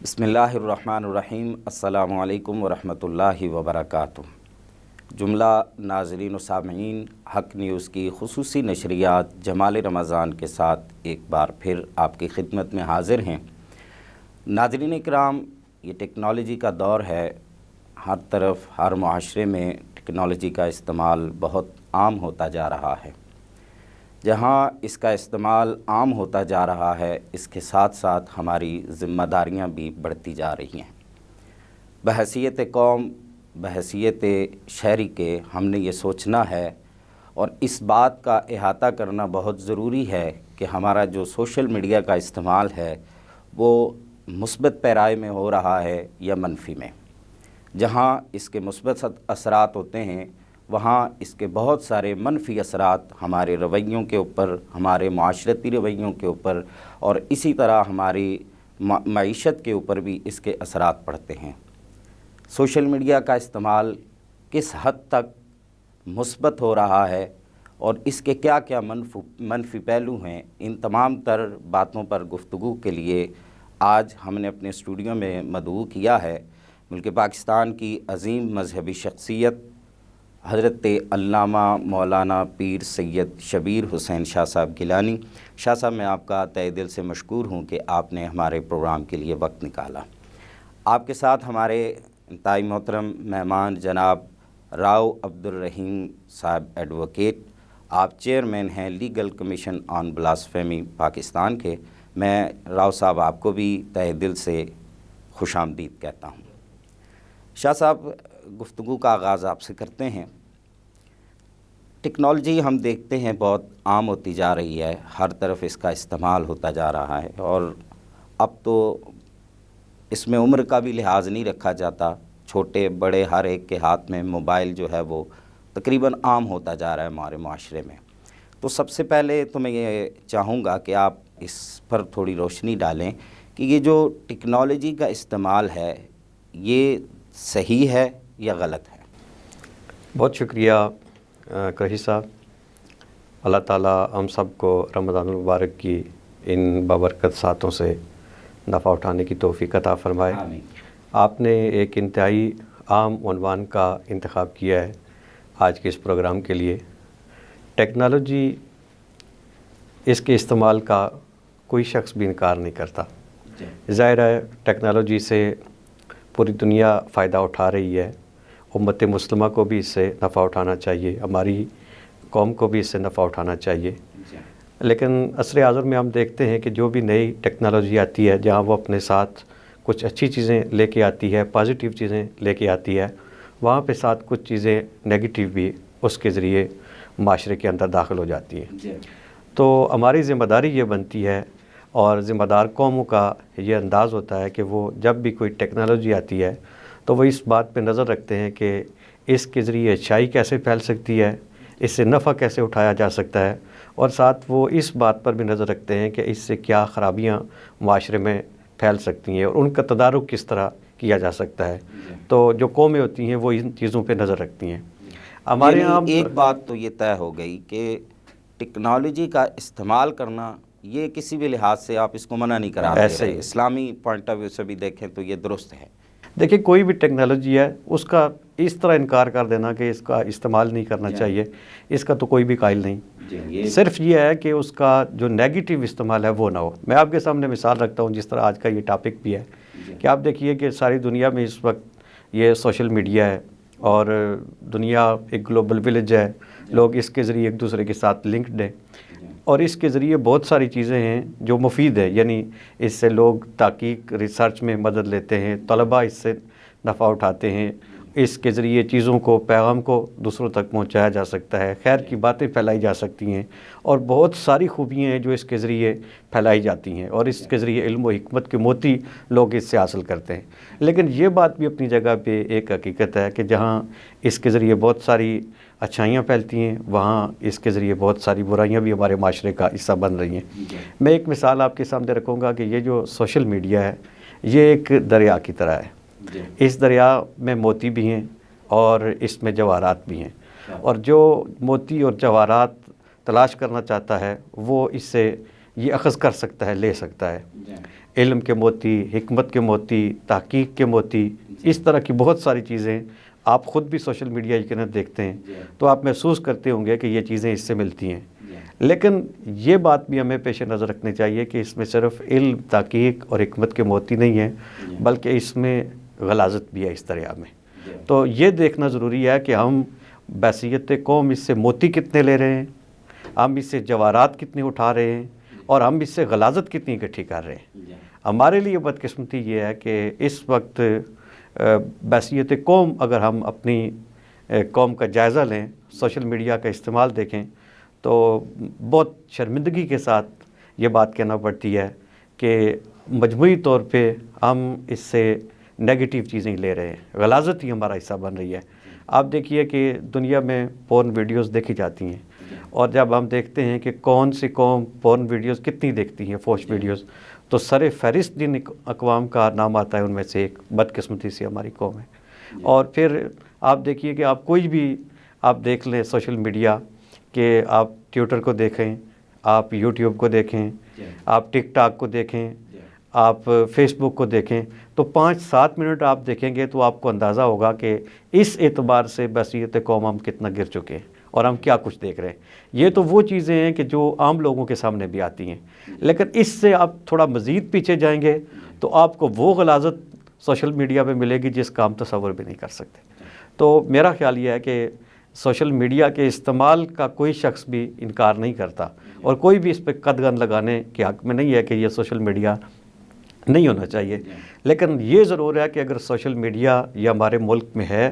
بسم اللہ الرحمن الرحیم۔ السلام علیکم ورحمۃ اللہ وبرکاتہ۔ جملہ ناظرین و سامعین، حق نیوز کی خصوصی نشریات جمال رمضان کے ساتھ ایک بار پھر آپ کی خدمت میں حاضر ہیں۔ ناظرین اکرام، یہ ٹیکنالوجی کا دور ہے، ہر طرف ہر معاشرے میں ٹیکنالوجی کا استعمال بہت عام ہوتا جا رہا ہے۔ جہاں اس کا استعمال عام ہوتا جا رہا ہے، اس کے ساتھ ساتھ ہماری ذمہ داریاں بھی بڑھتی جا رہی ہیں۔ بحیثیت قوم، بحیثیت شہری کے ہم نے یہ سوچنا ہے اور اس بات کا احاطہ کرنا بہت ضروری ہے کہ ہمارا جو سوشل میڈیا کا استعمال ہے وہ مثبت پیرائے میں ہو رہا ہے یا منفی میں۔ جہاں اس کے مثبت اثرات ہوتے ہیں وہاں اس کے بہت سارے منفی اثرات ہمارے رویوں کے اوپر، ہمارے معاشرتی رویوں کے اوپر اور اسی طرح ہماری معیشت کے اوپر بھی اس کے اثرات پڑتے ہیں۔ سوشل میڈیا کا استعمال کس حد تک مثبت ہو رہا ہے اور اس کے کیا کیا منفی پہلو ہیں، ان تمام تر باتوں پر گفتگو کے لیے آج ہم نے اپنے اسٹوڈیو میں مدعو کیا ہے ملک پاکستان کی عظیم مذہبی شخصیت حضرت علامہ مولانا پیر سید شبیر حسین شاہ صاحب گیلانی۔ شاہ صاحب، میں آپ کا تہہ دل سے مشکور ہوں کہ آپ نے ہمارے پروگرام کے لیے وقت نکالا۔ آپ کے ساتھ ہمارے انتہائی محترم مہمان جناب راؤ عبدالرحیم صاحب ایڈوکیٹ، آپ چیئرمین ہیں لیگل کمیشن آن بلاسفیمی پاکستان کے۔ میں راؤ صاحب آپ کو بھی تہہ دل سے خوش آمدید کہتا ہوں۔ شاہ صاحب، گفتگو کا آغاز آپ سے کرتے ہیں۔ ٹیکنالوجی ہم دیکھتے ہیں بہت عام ہوتی جا رہی ہے، ہر طرف اس کا استعمال ہوتا جا رہا ہے اور اب تو اس میں عمر کا بھی لحاظ نہیں رکھا جاتا، چھوٹے بڑے ہر ایک کے ہاتھ میں موبائل جو ہے وہ تقریباً عام ہوتا جا رہا ہے ہمارے معاشرے میں۔ تو سب سے پہلے تو میں یہ چاہوں گا کہ آپ اس پر تھوڑی روشنی ڈالیں کہ یہ جو ٹیکنالوجی کا استعمال ہے یہ صحیح ہے یا غلط ہے؟ بہت شکریہ قریشی صاحب۔ اللہ تعالیٰ ہم سب کو رمضان المبارک کی ان بابرکت ساتوں سے نفع اٹھانے کی توفیق عطا فرمائے۔ آمین۔ آپ نے ایک انتہائی عام عنوان کا انتخاب کیا ہے آج کے اس پروگرام کے لیے۔ ٹیکنالوجی، اس کے استعمال کا کوئی شخص بھی انکار نہیں کرتا۔ ظاہر ہے ٹیکنالوجی سے پوری دنیا فائدہ اٹھا رہی ہے، امت مسلمہ کو بھی اس سے نفع اٹھانا چاہیے، ہماری قوم کو بھی اس سے نفع اٹھانا چاہیے۔ لیکن عصر حاضر میں ہم دیکھتے ہیں کہ جو بھی نئی ٹیکنالوجی آتی ہے جہاں وہ اپنے ساتھ کچھ اچھی چیزیں لے کے آتی ہے، پازیٹیو چیزیں لے کے آتی ہے، وہاں پہ ساتھ کچھ چیزیں نیگیٹیو بھی اس کے ذریعے معاشرے کے اندر داخل ہو جاتی ہیں۔ تو ہماری ذمہ داری یہ بنتی ہے اور ذمہ دار قوموں کا یہ انداز ہوتا ہے کہ وہ جب بھی کوئی ٹیکنالوجی آتی ہے تو وہ اس بات پہ نظر رکھتے ہیں کہ اس کے ذریعے اچھائی کیسے پھیل سکتی ہے، اس سے نفع کیسے اٹھایا جا سکتا ہے، اور ساتھ وہ اس بات پر بھی نظر رکھتے ہیں کہ اس سے کیا خرابیاں معاشرے میں پھیل سکتی ہیں اور ان کا تدارک کس طرح کیا جا سکتا ہے۔ تو جو قومیں ہوتی ہیں وہ ان چیزوں پہ نظر رکھتی ہیں۔ ہمارے یہاں ایک بات تو یہ طے ہو گئی کہ ٹیکنالوجی کا استعمال کرنا یہ کسی بھی لحاظ سے آپ اس کو منع نہیں کرا رہے، اسلامی پوائنٹ آف ویو سے بھی دیکھیں تو یہ درست ہے۔ دیکھیں، کوئی بھی ٹیکنالوجی ہے اس کا اس طرح انکار کر دینا کہ اس کا استعمال نہیں کرنا چاہیے، اس کا تو کوئی بھی قائل نہیں۔ صرف یہ ہے کہ اس کا جو نیگیٹو استعمال ہے وہ نہ ہو۔ میں آپ کے سامنے مثال رکھتا ہوں، جس طرح آج کا یہ ٹاپک بھی ہے کہ آپ دیکھیے کہ ساری دنیا میں اس وقت یہ سوشل میڈیا ہے اور دنیا ایک گلوبل ولیج ہے، لوگ اس کے ذریعے ایک دوسرے کے ساتھ لنکڈ ہیں اور اس کے ذریعے بہت ساری چیزیں ہیں جو مفید ہے، یعنی اس سے لوگ تحقیق ریسرچ میں مدد لیتے ہیں، طلباء اس سے نفع اٹھاتے ہیں، اس کے ذریعے چیزوں کو، پیغام کو دوسروں تک پہنچایا جا سکتا ہے، خیر کی باتیں پھیلائی جا سکتی ہیں اور بہت ساری خوبیاں ہیں جو اس کے ذریعے پھیلائی جاتی ہیں اور اس کے ذریعے علم و حکمت کے موتی لوگ اس سے حاصل کرتے ہیں۔ لیکن یہ بات بھی اپنی جگہ پہ ایک حقیقت ہے کہ جہاں اس کے ذریعے بہت ساری اچھائیاں پھیلتی ہیں وہاں اس کے ذریعے بہت ساری برائیاں بھی ہمارے معاشرے کا حصہ بن رہی ہیں۔ میں ایک مثال آپ کے سامنے رکھوں گا کہ یہ جو سوشل میڈیا ہے یہ ایک دریا کی طرح ہے۔ اس دریا میں موتی بھی ہیں اور اس میں جواہرات بھی ہیں، اور جو موتی اور جواہرات تلاش کرنا چاہتا ہے وہ اس سے یہ اخذ کر سکتا ہے، لے سکتا ہے۔ علم کے موتی، حکمت کے موتی، تحقیق کے موتی، اس طرح کی بہت ساری چیزیں آپ خود بھی سوشل میڈیا کے اندر دیکھتے ہیں تو آپ محسوس کرتے ہوں گے کہ یہ چیزیں اس سے ملتی ہیں. لیکن یہ بات بھی ہمیں پیش نظر رکھنی چاہیے کہ اس میں صرف علم، تحقیق اور حکمت کے موتی نہیں ہیں، بلکہ اس میں غلاظت بھی ہے اس دریا میں. تو یہ دیکھنا ضروری ہے کہ ہم بحیثیت قوم اس سے موتی کتنے لے رہے ہیں، ہم اس سے جواہرات کتنے اٹھا رہے ہیں، اور ہم اس سے غلاظت کتنی اکٹھی کر رہے ہیں. ہمارے لیے بدقسمتی یہ ہے کہ اس وقت بحیثیت قوم اگر ہم اپنی قوم کا جائزہ لیں، سوشل میڈیا کا استعمال دیکھیں، تو بہت شرمندگی کے ساتھ یہ بات کہنا پڑتی ہے کہ مجموعی طور پہ ہم اس سے نیگیٹیو چیزیں لے رہے ہیں، غلاظت ہی ہمارا حصہ بن رہی ہے. آپ دیکھیے کہ دنیا میں پورن ویڈیوز دیکھی جاتی ہیں، اور جب ہم دیکھتے ہیں کہ کون سی قوم پورن ویڈیوز کتنی دیکھتی ہیں، فوش ویڈیوز، تو سر فہرست جن اقوام کا نام آتا ہے ان میں سے ایک بدقسمتی سے ہماری قوم ہے. اور پھر آپ دیکھیے کہ آپ کوئی بھی آپ دیکھ لیں سوشل میڈیا، کہ آپ ٹویٹر کو دیکھیں، آپ یوٹیوب کو دیکھیں، آپ ٹک ٹاک کو دیکھیں، آپ فیس بک کو دیکھیں، تو 5-7 منٹ آپ دیکھیں گے تو آپ کو اندازہ ہوگا کہ اس اعتبار سے بحیثیت قوم ہم کتنا گر چکے ہیں اور ہم کیا کچھ دیکھ رہے ہیں. یہ تو وہ چیزیں ہیں کہ جو عام لوگوں کے سامنے بھی آتی ہیں، لیکن اس سے آپ تھوڑا مزید پیچھے جائیں گے تو آپ کو وہ غلاظت سوشل میڈیا پہ ملے گی جس کا ہم تصور بھی نہیں کر سکتے. تو میرا خیال یہ ہے کہ سوشل میڈیا کے استعمال کا کوئی شخص بھی انکار نہیں کرتا، اور کوئی بھی اس پہ قدغن لگانے کے حق میں نہیں ہے کہ یہ سوشل میڈیا نہیں ہونا چاہیے. لیکن یہ ضرور ہے کہ اگر سوشل میڈیا یہ ہمارے ملک میں ہے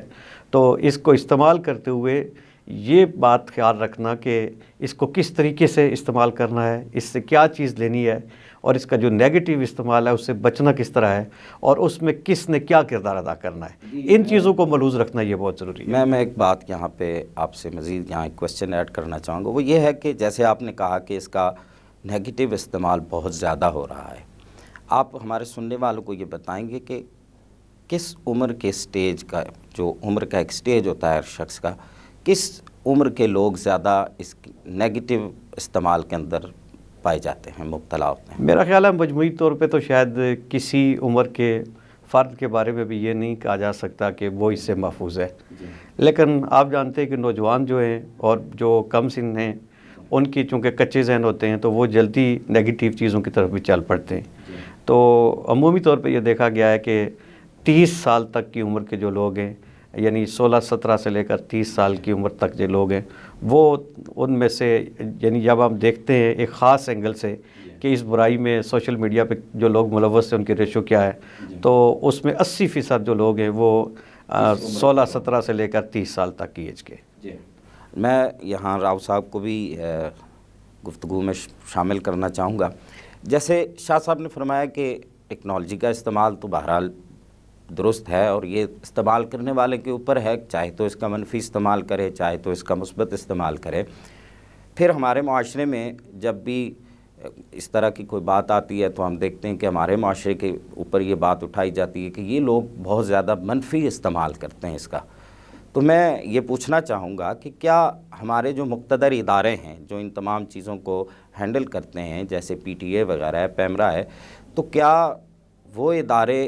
تو اس کو استعمال کرتے ہوئے یہ بات خیال رکھنا کہ اس کو کس طریقے سے استعمال کرنا ہے، اس سے کیا چیز لینی ہے، اور اس کا جو نیگیٹو استعمال ہے اس سے بچنا کس طرح ہے، اور اس میں کس نے کیا کردار ادا کرنا ہے، ان چیزوں کو ملحوظ رکھنا یہ بہت ضروری ہے. میں ایک بات یہاں پہ آپ سے مزید یہاں ایک کویسچن ایڈ کرنا چاہوں گا، وہ یہ ہے کہ جیسے آپ نے کہا کہ اس کا نیگیٹو استعمال بہت زیادہ ہو رہا ہے، آپ ہمارے سننے والوں کو یہ بتائیں گے کہ کس عمر کے سٹیج کا، جو عمر کا ایک سٹیج ہوتا ہے شخص کا، کس عمر کے لوگ زیادہ اس نیگیٹو استعمال کے اندر پائے جاتے ہیں، مبتلا ہوتے ہیں؟ میرا خیال ہے مجموعی طور پہ تو شاید کسی عمر کے فرد کے بارے میں بھی یہ نہیں کہا جا سکتا کہ وہ اس سے محفوظ ہے. لیکن آپ جانتے ہیں کہ نوجوان جو ہیں اور جو کم سن ہیں، ان کی چونکہ کچے ذہن ہوتے ہیں تو وہ جلدی نیگیٹیو چیزوں کی طرف بھی چل پڑتے ہیں. تو عمومی طور پہ یہ دیکھا گیا ہے کہ 30 سال تک کی عمر کے جو لوگ ہیں، یعنی 16-17 سے لے کر 30 سال کی عمر تک جو لوگ ہیں، وہ ان میں سے، یعنی جب ہم دیکھتے ہیں ایک خاص اینگل سے کہ اس برائی میں سوشل میڈیا پہ جو لوگ ملوث ہیں ان کی ریشو کیا ہے، تو اس میں 80% جو لوگ ہیں وہ 16-17 سے لے کر 30 سال تک کی ایج کے. میں یہاں راؤ صاحب کو بھی گفتگو میں شامل کرنا چاہوں گا. جیسے شاہ صاحب نے فرمایا کہ ٹیکنالوجی کا استعمال تو بہرحال درست ہے، اور یہ استعمال کرنے والے کے اوپر ہے، چاہے تو اس کا منفی استعمال کرے، چاہے تو اس کا مثبت استعمال کرے. پھر ہمارے معاشرے میں جب بھی اس طرح کی کوئی بات آتی ہے تو ہم دیکھتے ہیں کہ ہمارے معاشرے کے اوپر یہ بات اٹھائی جاتی ہے کہ یہ لوگ بہت زیادہ منفی استعمال کرتے ہیں اس کا. تو میں یہ پوچھنا چاہوں گا کہ کیا ہمارے جو مقتدر ادارے ہیں جو ان تمام چیزوں کو ہینڈل کرتے ہیں، جیسے پی ٹی اے وغیرہ ہے، پیمرا ہے، تو کیا وہ ادارے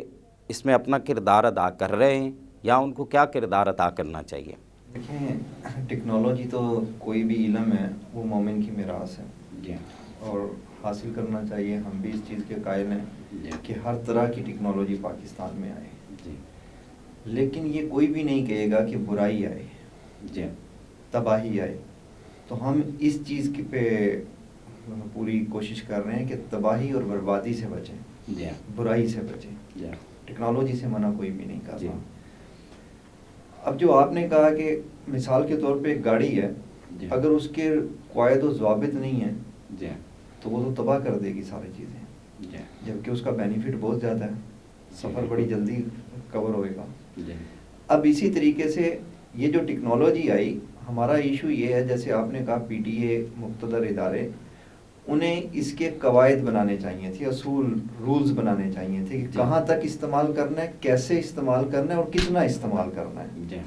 اس میں اپنا کردار ادا کر رہے ہیں، یا ان کو کیا کردار ادا کرنا چاہیے؟ دیکھیں، ٹیکنالوجی تو کوئی بھی علم ہے وہ مومن کی میراث ہے، اور حاصل کرنا چاہیے. ہم بھی اس چیز کے قائل ہیں کہ ہر طرح کی ٹیکنالوجی پاکستان میں آئے، لیکن یہ کوئی بھی نہیں کہے گا کہ برائی آئے، تباہی آئے. تو ہم اس چیز کی پہ پوری کوشش کر رہے ہیں کہ تباہی اور بربادی سے بچیں، برائی سے بچیں. ٹیکنالوجی سے منع کوئی بھی نہیں کر رہا. اب جو آپ نے کہا کہ مثال کے طور پہ ایک گاڑی ہے، اگر اس کے قواعد و ضوابط نہیں ہیں تو وہ تو تباہ کر دے گی ساری چیزیں، جبکہ اس کا بینیفٹ بہت زیادہ ہے، سفر بڑی جلدی کور ہوئے گا. اب اسی طریقے سے یہ جو ٹیکنالوجی آئی، ہمارا ایشو یہ ہے، جیسے آپ نے کہا پی ٹی اے، مقتدر ادارے، انہیں اس کے قواعد بنانے چاہیے تھے، اصول، رولز بنانے چاہیے تھے کہ کہاں تک استعمال کرنا ہے، کیسے استعمال کرنا ہے اور کتنا استعمال کرنا ہے.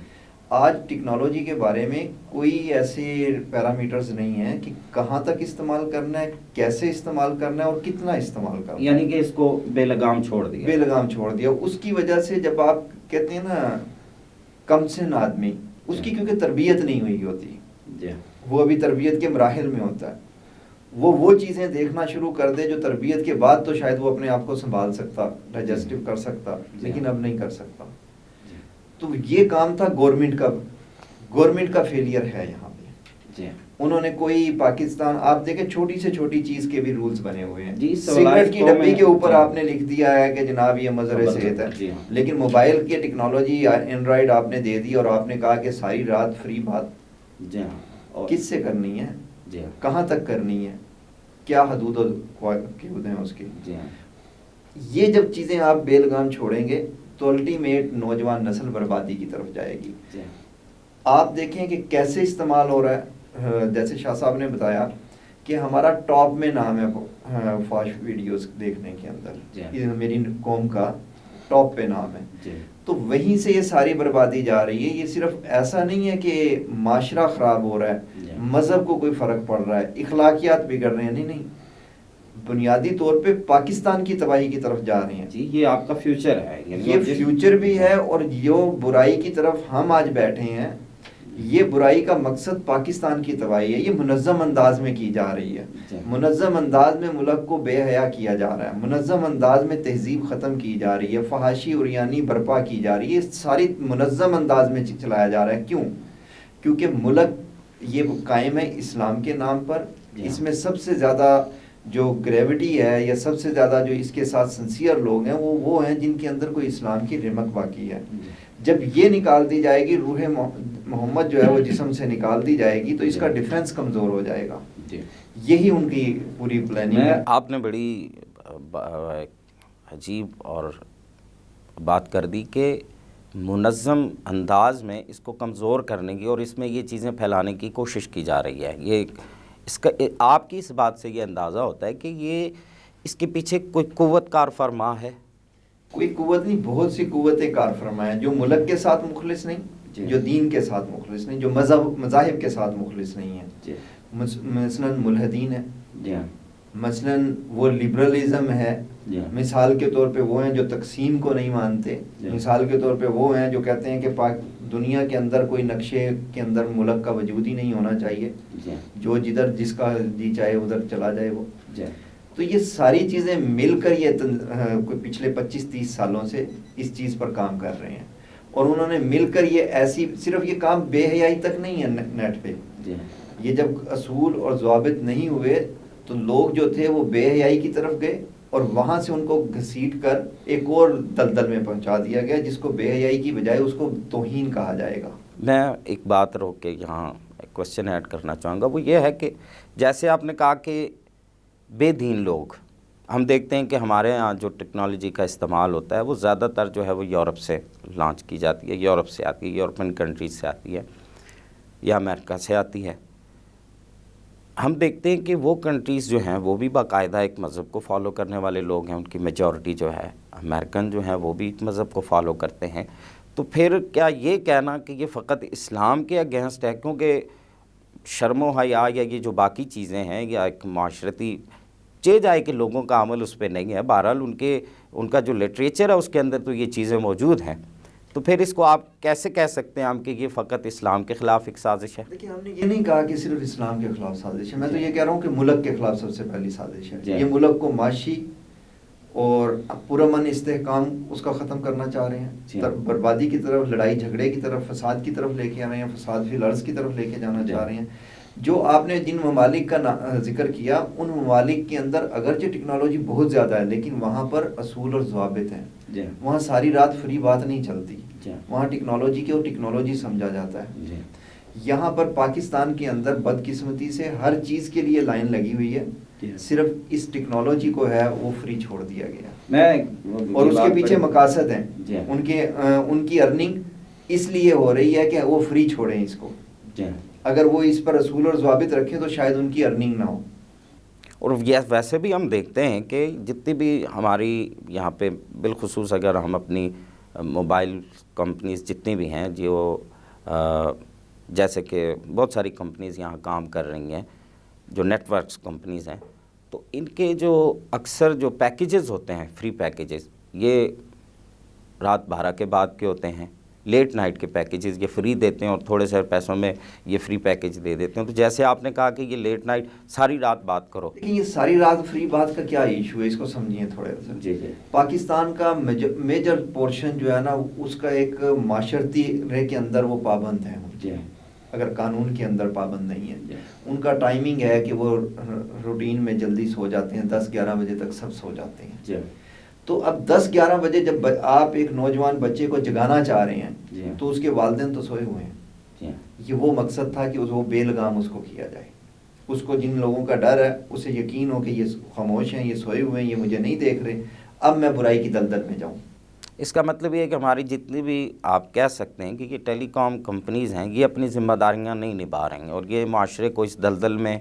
آج ٹیکنالوجی کے بارے میں کوئی ایسے پیرامیٹرز نہیں ہیں کہ کہاں تک استعمال کرنا ہے، کیسے استعمال کرنا ہے اور کتنا استعمال کرنا ہے، یعنی کہ اس کو بے لگام چھوڑ دیا، بے لگام چھوڑ دیا. اس کی وجہ سے جب آپ کہتے ہیں نا کم سن آدمی، اس کی کیونکہ تربیت نہیں ہوئی ہوتی، وہ ابھی تربیت کے مراحل میں ہوتا ہے، وہ چیزیں دیکھنا شروع کر دے جو تربیت کے بعد تو شاید وہ اپنے آپ کو سنبھال سکتا، ڈائجسٹو کر سکتا، لیکن اب نہیں کر سکتا. تو یہ کام تھا گورنمنٹ کا فیلئر ہے یہاں پہ. انہوں نے کوئی پاکستان، آپ دیکھیں چھوٹی سے چھوٹی چیز کے بھی رولز بنے ہوئے ہیں. سگریٹ کی ڈبی کے اوپر آپ نے لکھ دیا ہے کہ جناب یہ مضر صحت ہے، لیکن موبائل کی ٹیکنالوجی اینڈرائڈ آپ نے دے دی اور آپ نے کہا کہ ساری رات فری بات کس سے کرنی ہے، کہاں تک کرنی ہے، کیا حدود ہیں اس کی. یہ جب چیزیں آپ بے لگام چھوڑیں گے تو الٹیمیٹ نوجوان نسل بربادی کی طرف جائے گی. آپ دیکھیں کہ کیسے استعمال ہو رہا ہے. جیسے شاہ صاحب نے بتایا کہ ہمارا ٹاپ میں نام ہے فاش ویڈیوز دیکھنے کے اندر، میری قوم کا ٹاپ پہ نام ہے. تو وہیں سے یہ ساری بربادی جا رہی ہے. یہ صرف ایسا نہیں ہے کہ معاشرہ خراب ہو رہا ہے، مذہب کو کوئی فرق پڑ رہا ہے، اخلاقیات بگڑ رہے ہیں، نہیں، بنیادی طور پہ پاکستان کی تباہی کی طرف جا رہے ہیں. جی یہ آپ کا فیوچر ہے، یہ فیوچر بھی ہے. اور جو برائی کی طرف ہم آج بیٹھے ہیں، یہ برائی کا مقصد پاکستان کی تباہی ہے. یہ منظم انداز میں کی جا رہی ہے، منظم انداز میں ملک کو بے حیا کیا جا رہا ہے، منظم انداز میں تہذیب ختم کی جا رہی ہے، فحاشی عریانی برپا کی جا رہی ہے. یہ ساری منظم انداز میں چلایا جا رہا ہے. کیوں؟ کیونکہ ملک یہ قائم ہے اسلام کے نام پر. اس میں سب سے زیادہ جو گریوٹی ہے یا سب سے زیادہ جو اس کے ساتھ سنسیئر لوگ ہیں وہ ہیں جن کے اندر کوئی اسلام کی رمق باقی ہے. جب یہ نکال دی جائے گی، روح محمد جو ہے وہ جسم سے نکال دی جائے گی، تو اس کا ڈیفنس کمزور ہو جائے گا. یہی ان کی پوری پلاننگ ہے. آپ نے بڑی عجیب اور بات کر دی کہ منظم انداز میں اس کو کمزور کرنے کی اور اس میں یہ چیزیں پھیلانے کی کوشش کی جا رہی ہے. یہ اس کا آپ کی اس بات سے یہ اندازہ ہوتا ہے کہ یہ اس کے پیچھے کوئی قوت کار فرما ہے؟ کوئی قوت نہیں، بہت سی قوتیں کار فرما ہیں جو ملک کے ساتھ مخلص نہیں، جو دین کے ساتھ مخلص نہیں، جو مذاہب کے ساتھ مخلص نہیں ہیں. مثلاً ملحدین ہے، مثلاً وہ لبرلزم ہے. مثال کے طور پہ وہ ہیں جو تقسیم کو نہیں مانتے. مثال کے طور پہ وہ ہیں جو کہتے ہیں کہ دنیا کے اندر کوئی نقشے کے اندر ملک کا وجود ہی نہیں ہونا چاہیے، جو جدھر جس کا جی چاہے ادھر چلا جائے وہ. تو یہ ساری چیزیں مل کر یہ پچھلے 25-30 سالوں سے اس چیز پر کام کر رہے ہیں. اور انہوں نے مل کر یہ ایسی، صرف یہ کام بے حیائی تک نہیں ہے نیٹ پہ. یہ جب اصول اور ضوابط نہیں ہوئے تو لوگ جو تھے وہ بے حیائی کی طرف گئے اور وہاں سے ان کو گھسیٹ کر ایک اور دلدل میں پہنچا دیا گیا جس کو بے حیائی کی بجائے اس کو توہین کہا جائے گا. میں ایک بات روک کے یہاں ایک کوشچن ایڈ کرنا چاہوں گا. وہ یہ ہے کہ جیسے آپ نے کہا کہ بے دین لوگ، ہم دیکھتے ہیں کہ ہمارے ہاں جو ٹیکنالوجی کا استعمال ہوتا ہے وہ زیادہ تر جو ہے وہ یورپ سے لانچ کی جاتی ہے، یورپ سے آتی ہے، یورپین کنٹریز سے آتی ہے یا امریکہ سے آتی ہے. ہم دیکھتے ہیں کہ وہ کنٹریز جو ہیں وہ بھی باقاعدہ ایک مذہب کو فالو کرنے والے لوگ ہیں. ان کی میجورٹی جو ہے امریکن جو ہیں وہ بھی ایک مذہب کو فالو کرتے ہیں. تو پھر کیا یہ کہنا کہ یہ فقط اسلام کے اگینسٹ ہے؟ کیونکہ شرم و حیا یا یہ جو باقی چیزیں ہیں یا ایک معاشرتی چے جائے کہ لوگوں کا عمل اس پہ نہیں ہے. بہرحال ان کا جو لٹریچر ہے اس کے اندر تو یہ چیزیں موجود ہیں. تو پھر اس کو آپ کیسے کہہ سکتے ہیں ہم کہ یہ فقط اسلام کے خلاف ایک سازش ہے؟ دیکھیے، ہم نے یہ نہیں کہا کہ صرف اسلام کے خلاف سازش ہے. میں تو یہ کہہ رہا ہوں کہ ملک کے خلاف سب سے پہلی سازش ہے. یہ ملک کو معاشی اور پرامن استحکام اس کا ختم کرنا چاہ رہے ہیں، بربادی کی طرف، لڑائی جھگڑے کی طرف، فساد کی طرف لے کے آ رہے ہیں، فساد فی الارض کی طرف لے کے جانا چاہ رہے ہیں. جو آپ نے جن ممالک کا ذکر کیا ان ممالک کے اندر اگرچہ ٹیکنالوجی بہت زیادہ ہے لیکن وہاں پر اصول اور ضوابط ہیں. وہاں ساری رات فری بات نہیں چلتی، وہاں ٹیکنالوجی کی اور ٹیکنالوجی سمجھا جاتا ہے. یہاں پر پاکستان کے اندر بدقسمتی سے ہر چیز کے لیے لائن لگی ہوئی ہے، صرف اس ٹیکنالوجی کو ہے وہ فری چھوڑ دیا گیا اور اس کے پیچھے مقاصد ہیں. ان کی ارننگ اس لیے ہو رہی ہے کہ وہ فری چھوڑیں اس کو. اگر وہ اس پر اصول اور ضوابط رکھیں تو شاید ان کی ارننگ نہ ہو. اور ویسے بھی ہم دیکھتے ہیں کہ جتنی بھی ہماری یہاں پہ بالخصوص اگر ہم اپنی موبائل کمپنیز جتنی بھی ہیں جو جیسے کہ بہت ساری کمپنیز یہاں کام کر رہی ہیں جو نیٹ ورکس کمپنیز ہیں، تو ان کے جو اکثر جو پیکیجز ہوتے ہیں، فری پیکیجز، یہ رات 12 کے بعد کے ہوتے ہیں، لیٹ نائٹ کے پیکیجز یہ فری دیتے ہیں اور تھوڑے سے پیسوں میں یہ فری پیکیج دے دیتے ہیں۔ تو جیسے آپ نے کہا کہ یہ لیٹ نائٹ ساری رات بات کرو، لیکن یہ ساری رات فری بات کا کیا ایشو ہے، اس کو سمجھیے تھوڑے سا۔ جی جی، پاکستان کا میجر پورشن جو ہے نا، اس کا ایک معاشرتی رے کے اندر وہ پابند ہیں، جی، اگر قانون کے اندر پابند نہیں ہے۔ ان کا ٹائمنگ ہے کہ وہ روٹین میں جلدی سو جاتے ہیں، 10-11 بجے تک سب سو جاتے ہیں۔ جی، تو اب 10-11 بجے جب آپ ایک نوجوان بچے کو جگانا چاہ رہے ہیں تو اس کے والدین تو سوئے ہوئے ہیں۔ یہ وہ مقصد تھا کہ وہ بے لگام اس کو کیا جائے۔ اس کو جن لوگوں کا ڈر ہے اسے یقین ہو کہ یہ خاموش ہیں، یہ سوئے ہوئے ہیں، یہ مجھے نہیں دیکھ رہے، اب میں برائی کی دلدل میں جاؤں۔ اس کا مطلب یہ ہے کہ ہماری جتنی بھی آپ کہہ سکتے ہیں کہ یہ ٹیلی کام کمپنیز ہیں، یہ اپنی ذمہ داریاں نہیں نبھا رہی ہیں اور یہ معاشرے کو اس دلدل میں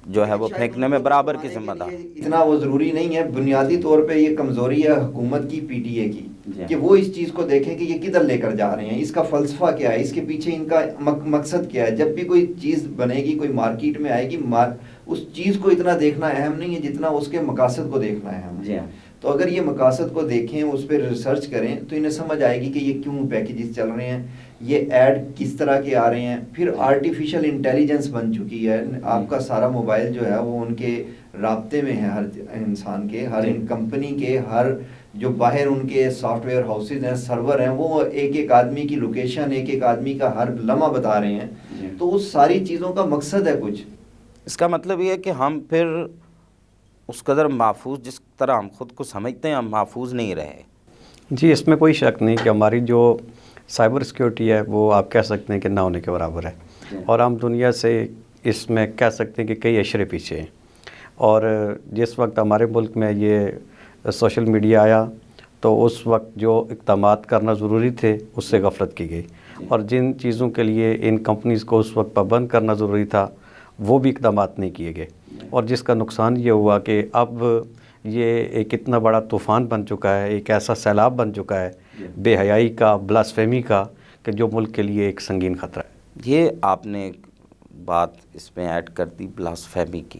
جو ہے وہ پھینکنے میں برابر کی ذمہ دار۔ اتنا وہ ضروری نہیں ہے، بنیادی طور پہ یہ کمزوری ہے حکومت کی، پی ٹی اے کی، کہ وہ اس چیز کو دیکھیں کہ یہ کدھر لے کر جا رہے ہیں، اس کا فلسفہ کیا ہے، اس کے پیچھے ان کا مقصد کیا ہے۔ جب بھی کوئی چیز بنے گی، کوئی مارکیٹ میں آئے گی، اس چیز کو اتنا دیکھنا اہم نہیں ہے جتنا اس کے مقاصد کو دیکھنا اہم ہے۔ تو اگر یہ مقاصد کو دیکھیں، اس پہ ریسرچ کریں تو انہیں سمجھ آئے گی کہ یہ کیوں پیکیجز چل رہے ہیں، یہ ایڈ کس طرح کے آ رہے ہیں۔ پھر آرٹیفیشل انٹیلیجنس بن چکی ہے، آپ کا سارا موبائل جو ہے وہ ان کے رابطے میں ہے، ہر انسان کے، ہر کمپنی کے، ہر جو باہر ان کے سافٹ ویئر ہاؤسز ہیں، سرور ہیں، وہ ایک ایک آدمی کی لوکیشن، ایک ایک آدمی کا ہر لمحہ بتا رہے ہیں۔ تو اس ساری چیزوں کا مقصد ہے کچھ۔ اس کا مطلب یہ ہے کہ ہم پھر اس قدر محفوظ، جس طرح ہم خود کو سمجھتے ہیں، ہم محفوظ نہیں رہے۔ جی، اس میں کوئی شک نہیں کہ ہماری جو سائبر سیکیورٹی ہے وہ آپ کہہ سکتے ہیں کہ نہ ہونے کے برابر ہے، اور ہم دنیا سے اس میں کہہ سکتے ہیں کہ کئی اشرے پیچھے ہیں۔ اور جس وقت ہمارے ملک میں یہ سوشل میڈیا آیا تو اس وقت جو اقدامات کرنا ضروری تھے اس سے غفلت کی گئی، اور جن چیزوں کے لیے ان کمپنیز کو اس وقت پابند کرنا ضروری تھا وہ بھی اقدامات نہیں کیے گئے، اور جس کا نقصان یہ ہوا کہ اب یہ ایک اتنا بڑا طوفان بن چکا ہے، ایک ایسا سیلاب بن چکا ہے بے حیائی کا، بلاسفیمی کا، کہ جو ملک کے لیے ایک سنگین خطرہ ہے۔ یہ آپ نے بات اس میں ایڈ کر دی بلاسفیمی کی،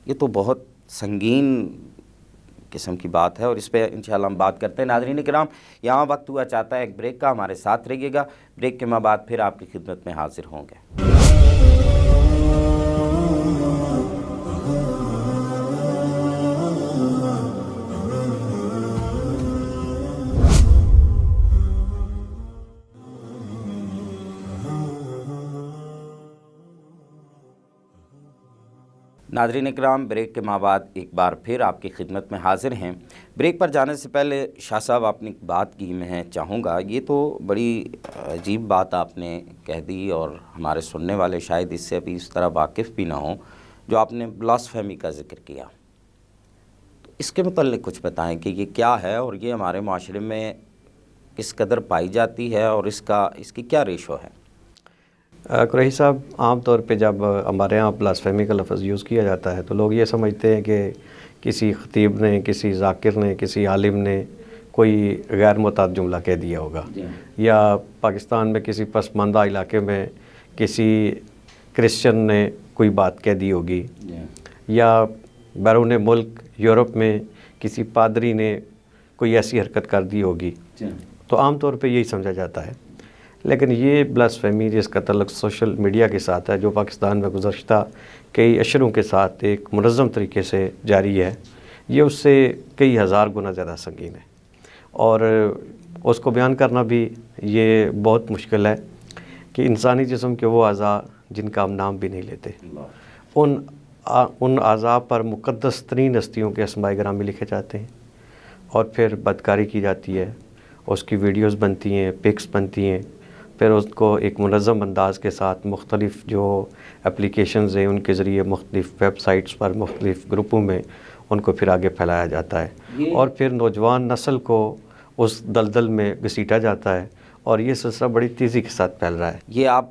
یہ تو بہت سنگین قسم کی بات ہے اور اس پہ انشاءاللہ ہم بات کرتے ہیں۔ ناظرین کرام، یہاں وقت ہوا چاہتا ہے ایک بریک کا، ہمارے ساتھ رہیے گا۔ بریک کے بعد پھر آپ کی خدمت میں حاضر ہوں گے۔ ناظرین اکرام، بریک کے بعد ایک بار پھر آپ کی خدمت میں حاضر ہیں۔ بریک پر جانے سے پہلے شاہ صاحب آپ نے ایک بات کی، میں چاہوں گا، یہ تو بڑی عجیب بات آپ نے کہہ دی اور ہمارے سننے والے شاید اس سے ابھی اس طرح واقف بھی نہ ہوں، جو آپ نے بلاسفیمی کا ذکر کیا، تو اس کے متعلق کچھ بتائیں کہ یہ کیا ہے اور یہ ہمارے معاشرے میں کس قدر پائی جاتی ہے اور اس کی کیا ریشو ہے؟ قریشی صاحب، عام طور پہ جب ہمارے یہاں بلاسفیمی کا لفظ یوز کیا جاتا ہے تو لوگ یہ سمجھتے ہیں کہ کسی خطیب نے، کسی ذاکر نے، کسی عالم نے کوئی غیر معتاد جملہ کہہ دیا ہوگا، یا پاکستان میں کسی پسماندہ علاقے میں کسی کرسچن نے کوئی بات کہہ دی ہوگی، یا بیرون ملک یورپ میں کسی پادری نے کوئی ایسی حرکت کر دی ہوگی، تو عام طور پہ یہی سمجھا جاتا ہے۔ لیکن یہ بلاسفیمی جس کا تعلق سوشل میڈیا کے ساتھ ہے، جو پاکستان میں گزشتہ کئی اشروں کے ساتھ ایک منظم طریقے سے جاری ہے، یہ اس سے کئی ہزار گنا زیادہ سنگین ہے، اور اس کو بیان کرنا بھی یہ بہت مشکل ہے کہ انسانی جسم کے وہ اعضاء جن کا ہم نام بھی نہیں لیتے، ان اعضاء پر مقدس ترین ہستیوں کے اسماء گرامی لکھے جاتے ہیں، اور پھر بدکاری کی جاتی ہے، اس کی ویڈیوز بنتی ہیں، پکس بنتی ہیں، پھر اس کو ایک منظم انداز کے ساتھ مختلف جو اپلیکیشنز ہیں ان کے ذریعے مختلف ویب سائٹس پر مختلف گروپوں میں ان کو پھر آگے پھیلایا جاتا ہے، اور پھر نوجوان نسل کو اس دلدل میں گھسیٹا جاتا ہے، اور یہ سلسلہ بڑی تیزی کے ساتھ پھیل رہا ہے۔ یہ آپ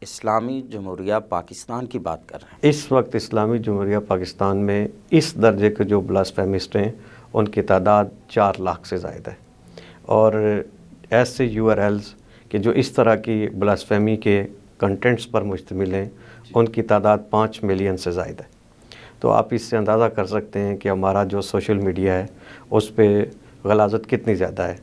اسلامی جمہوریہ پاکستان کی بات کر رہے ہیں؟ اس وقت اسلامی جمہوریہ پاکستان میں اس درجے کے جو بلاسفیمسٹ ہیں ان کی تعداد 4 لاکھ سے زائد ہے، اور ایسے URLs کہ جو اس طرح کی بلاسفیمی کے کنٹینٹس پر مشتمل ہیں ان کی تعداد 5 ملین سے زائد ہے. تو آپ اس سے اندازہ کر سکتے ہیں کہ ہمارا جو سوشل میڈیا ہے اس پہ غلاظت کتنی زیادہ ہے.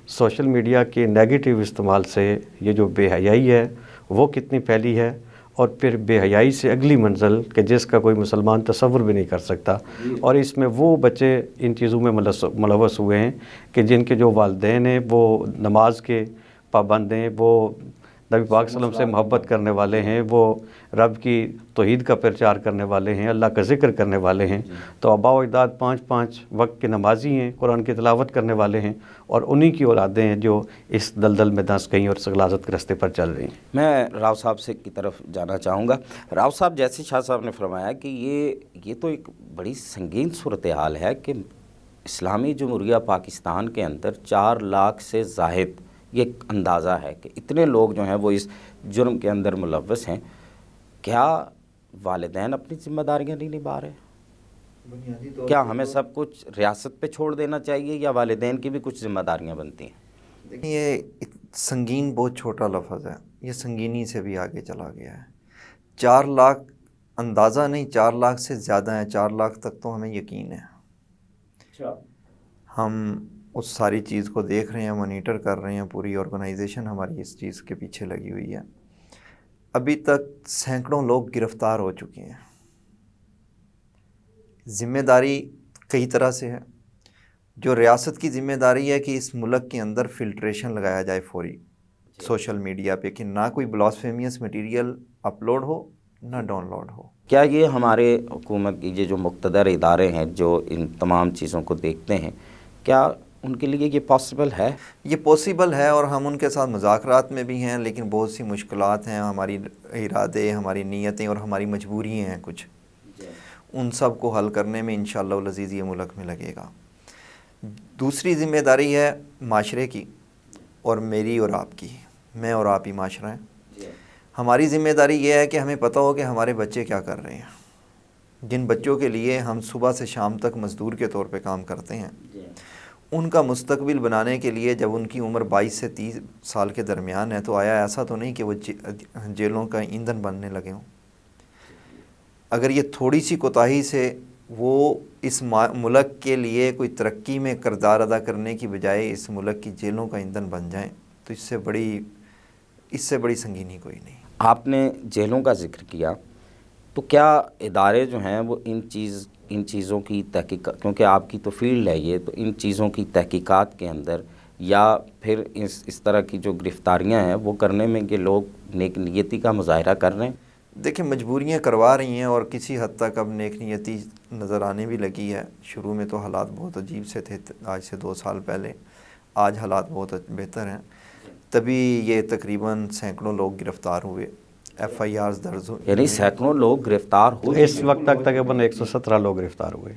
سوشل میڈیا کے نیگیٹو استعمال سے یہ جو بے حیائی ہے وہ کتنی پھیلی ہے، اور پھر بے حیائی سے اگلی منزل کہ جس کا کوئی مسلمان تصور بھی نہیں کر سکتا. اور اس میں وہ بچے ان چیزوں میں ملوث ہوئے ہیں کہ جن کے جو والدین ہیں وہ نماز کے پابند ہیں، وہ نبی پاک صلی اللہ علیہ وسلم سے محبت کرنے والے ہیں، وہ رب کی توحید کا پرچار کرنے والے ہیں، اللہ کا ذکر کرنے والے ہیں. تو آباء و اجداد 5 وقت کے نمازی ہیں، قرآن کی تلاوت کرنے والے ہیں، اور انہی کی اولادیں ہیں جو اس دلدل میں دھنس گئیں اور غلاظت کے راستے پر چل رہی ہیں. میں راؤ صاحب سے کی طرف جانا چاہوں گا. راؤ صاحب، جیسے شاہ صاحب نے فرمایا کہ یہ تو ایک بڑی سنگین صورتحال ہے کہ اسلامی جمہوریہ پاکستان کے اندر 4 لاکھ سے زائد، یہ ایک اندازہ ہے کہ اتنے لوگ جو ہیں وہ اس جرم کے اندر ملوث ہیں. کیا والدین اپنی ذمہ داریاں نہیں نبھا رہے؟ کیا ہمیں سب کچھ ریاست پہ چھوڑ دینا چاہیے یا والدین کی بھی کچھ ذمہ داریاں بنتی ہیں؟ دیکھیں، یہ سنگین بہت چھوٹا لفظ ہے، یہ سنگینی سے بھی آگے چلا گیا ہے. 4 لاکھ اندازہ نہیں، 4 لاکھ سے زیادہ ہیں. 4 لاکھ تک تو ہمیں یقین ہے. ہم اس ساری چیز کو دیکھ رہے ہیں، مانیٹر کر رہے ہیں، پوری آرگنائزیشن ہماری اس چیز کے پیچھے لگی ہوئی ہے. ابھی تک سینکڑوں لوگ گرفتار ہو چکے ہیں. ذمہ داری کئی طرح سے ہے. جو ریاست کی ذمہ داری ہے کہ اس ملک کے اندر فلٹریشن لگایا جائے فوری سوشل میڈیا پہ، کہ نہ کوئی بلاسفیمیس مٹیریل اپلوڈ ہو نہ ڈاؤن لوڈ ہو. کیا یہ ہمارے حکومت کی یہ جو مقتدر ادارے ہیں جو ان تمام چیزوں کو دیکھتے ہیں، کیا ان کے لیے یہ پاسبل ہے؟ یہ پاسبل ہے، اور ہم ان کے ساتھ مذاکرات میں بھی ہیں، لیکن بہت سی مشکلات ہیں. ہماری ارادے، ہماری نیتیں اور ہماری مجبوریاں ہیں کچھ، ان سب کو حل کرنے میں انشاءاللہ العزیز یہ ملک میں لگے گا. دوسری ذمہ داری ہے معاشرے کی، اور میری اور آپ کی. میں اور آپ ہی معاشرہ ہیں. ہماری ذمہ داری یہ ہے کہ ہمیں پتہ ہو کہ ہمارے بچے کیا کر رہے ہیں. جن بچوں کے لیے ہم صبح سے شام تک مزدور کے طور پہ کام کرتے ہیں، ان کا مستقبل بنانے کے لیے جب ان کی عمر 22 سے 30 سال کے درمیان ہے، تو آیا ایسا تو نہیں کہ وہ جیلوں کا ایندھن بننے لگے ہوں. اگر یہ تھوڑی سی کوتاہی سے وہ اس ملک کے لیے کوئی ترقی میں کردار ادا کرنے کی بجائے اس ملک کی جیلوں کا ایندھن بن جائیں، تو اس سے بڑی سنگینی کوئی نہیں. آپ نے جیلوں کا ذکر کیا، تو کیا ادارے جو ہیں وہ ان چیزوں کی تحقیقات، کیونکہ آپ کی تو فیلڈ ہے یہ، تو ان چیزوں کی تحقیقات کے اندر یا پھر اس طرح کی جو گرفتاریاں ہیں وہ کرنے میں کہ لوگ نیک نیتی کا مظاہرہ کر رہے ہیں؟ دیکھیں، مجبوریاں کروا رہی ہیں، اور کسی حد تک اب نیک نیتی نظر آنے بھی لگی ہے. شروع میں تو حالات بہت عجیب سے تھے، آج سے 2 سال پہلے. آج حالات بہت بہتر ہیں. تبھی یہ تقریباً سینکڑوں لوگ گرفتار ہوئے، ایف آئی آرز درج ہوئے. یعنی سینکڑوں لوگ گرفتار ہوئے. اس وقت تک تقریباً 117 لوگ گرفتار ہوئے.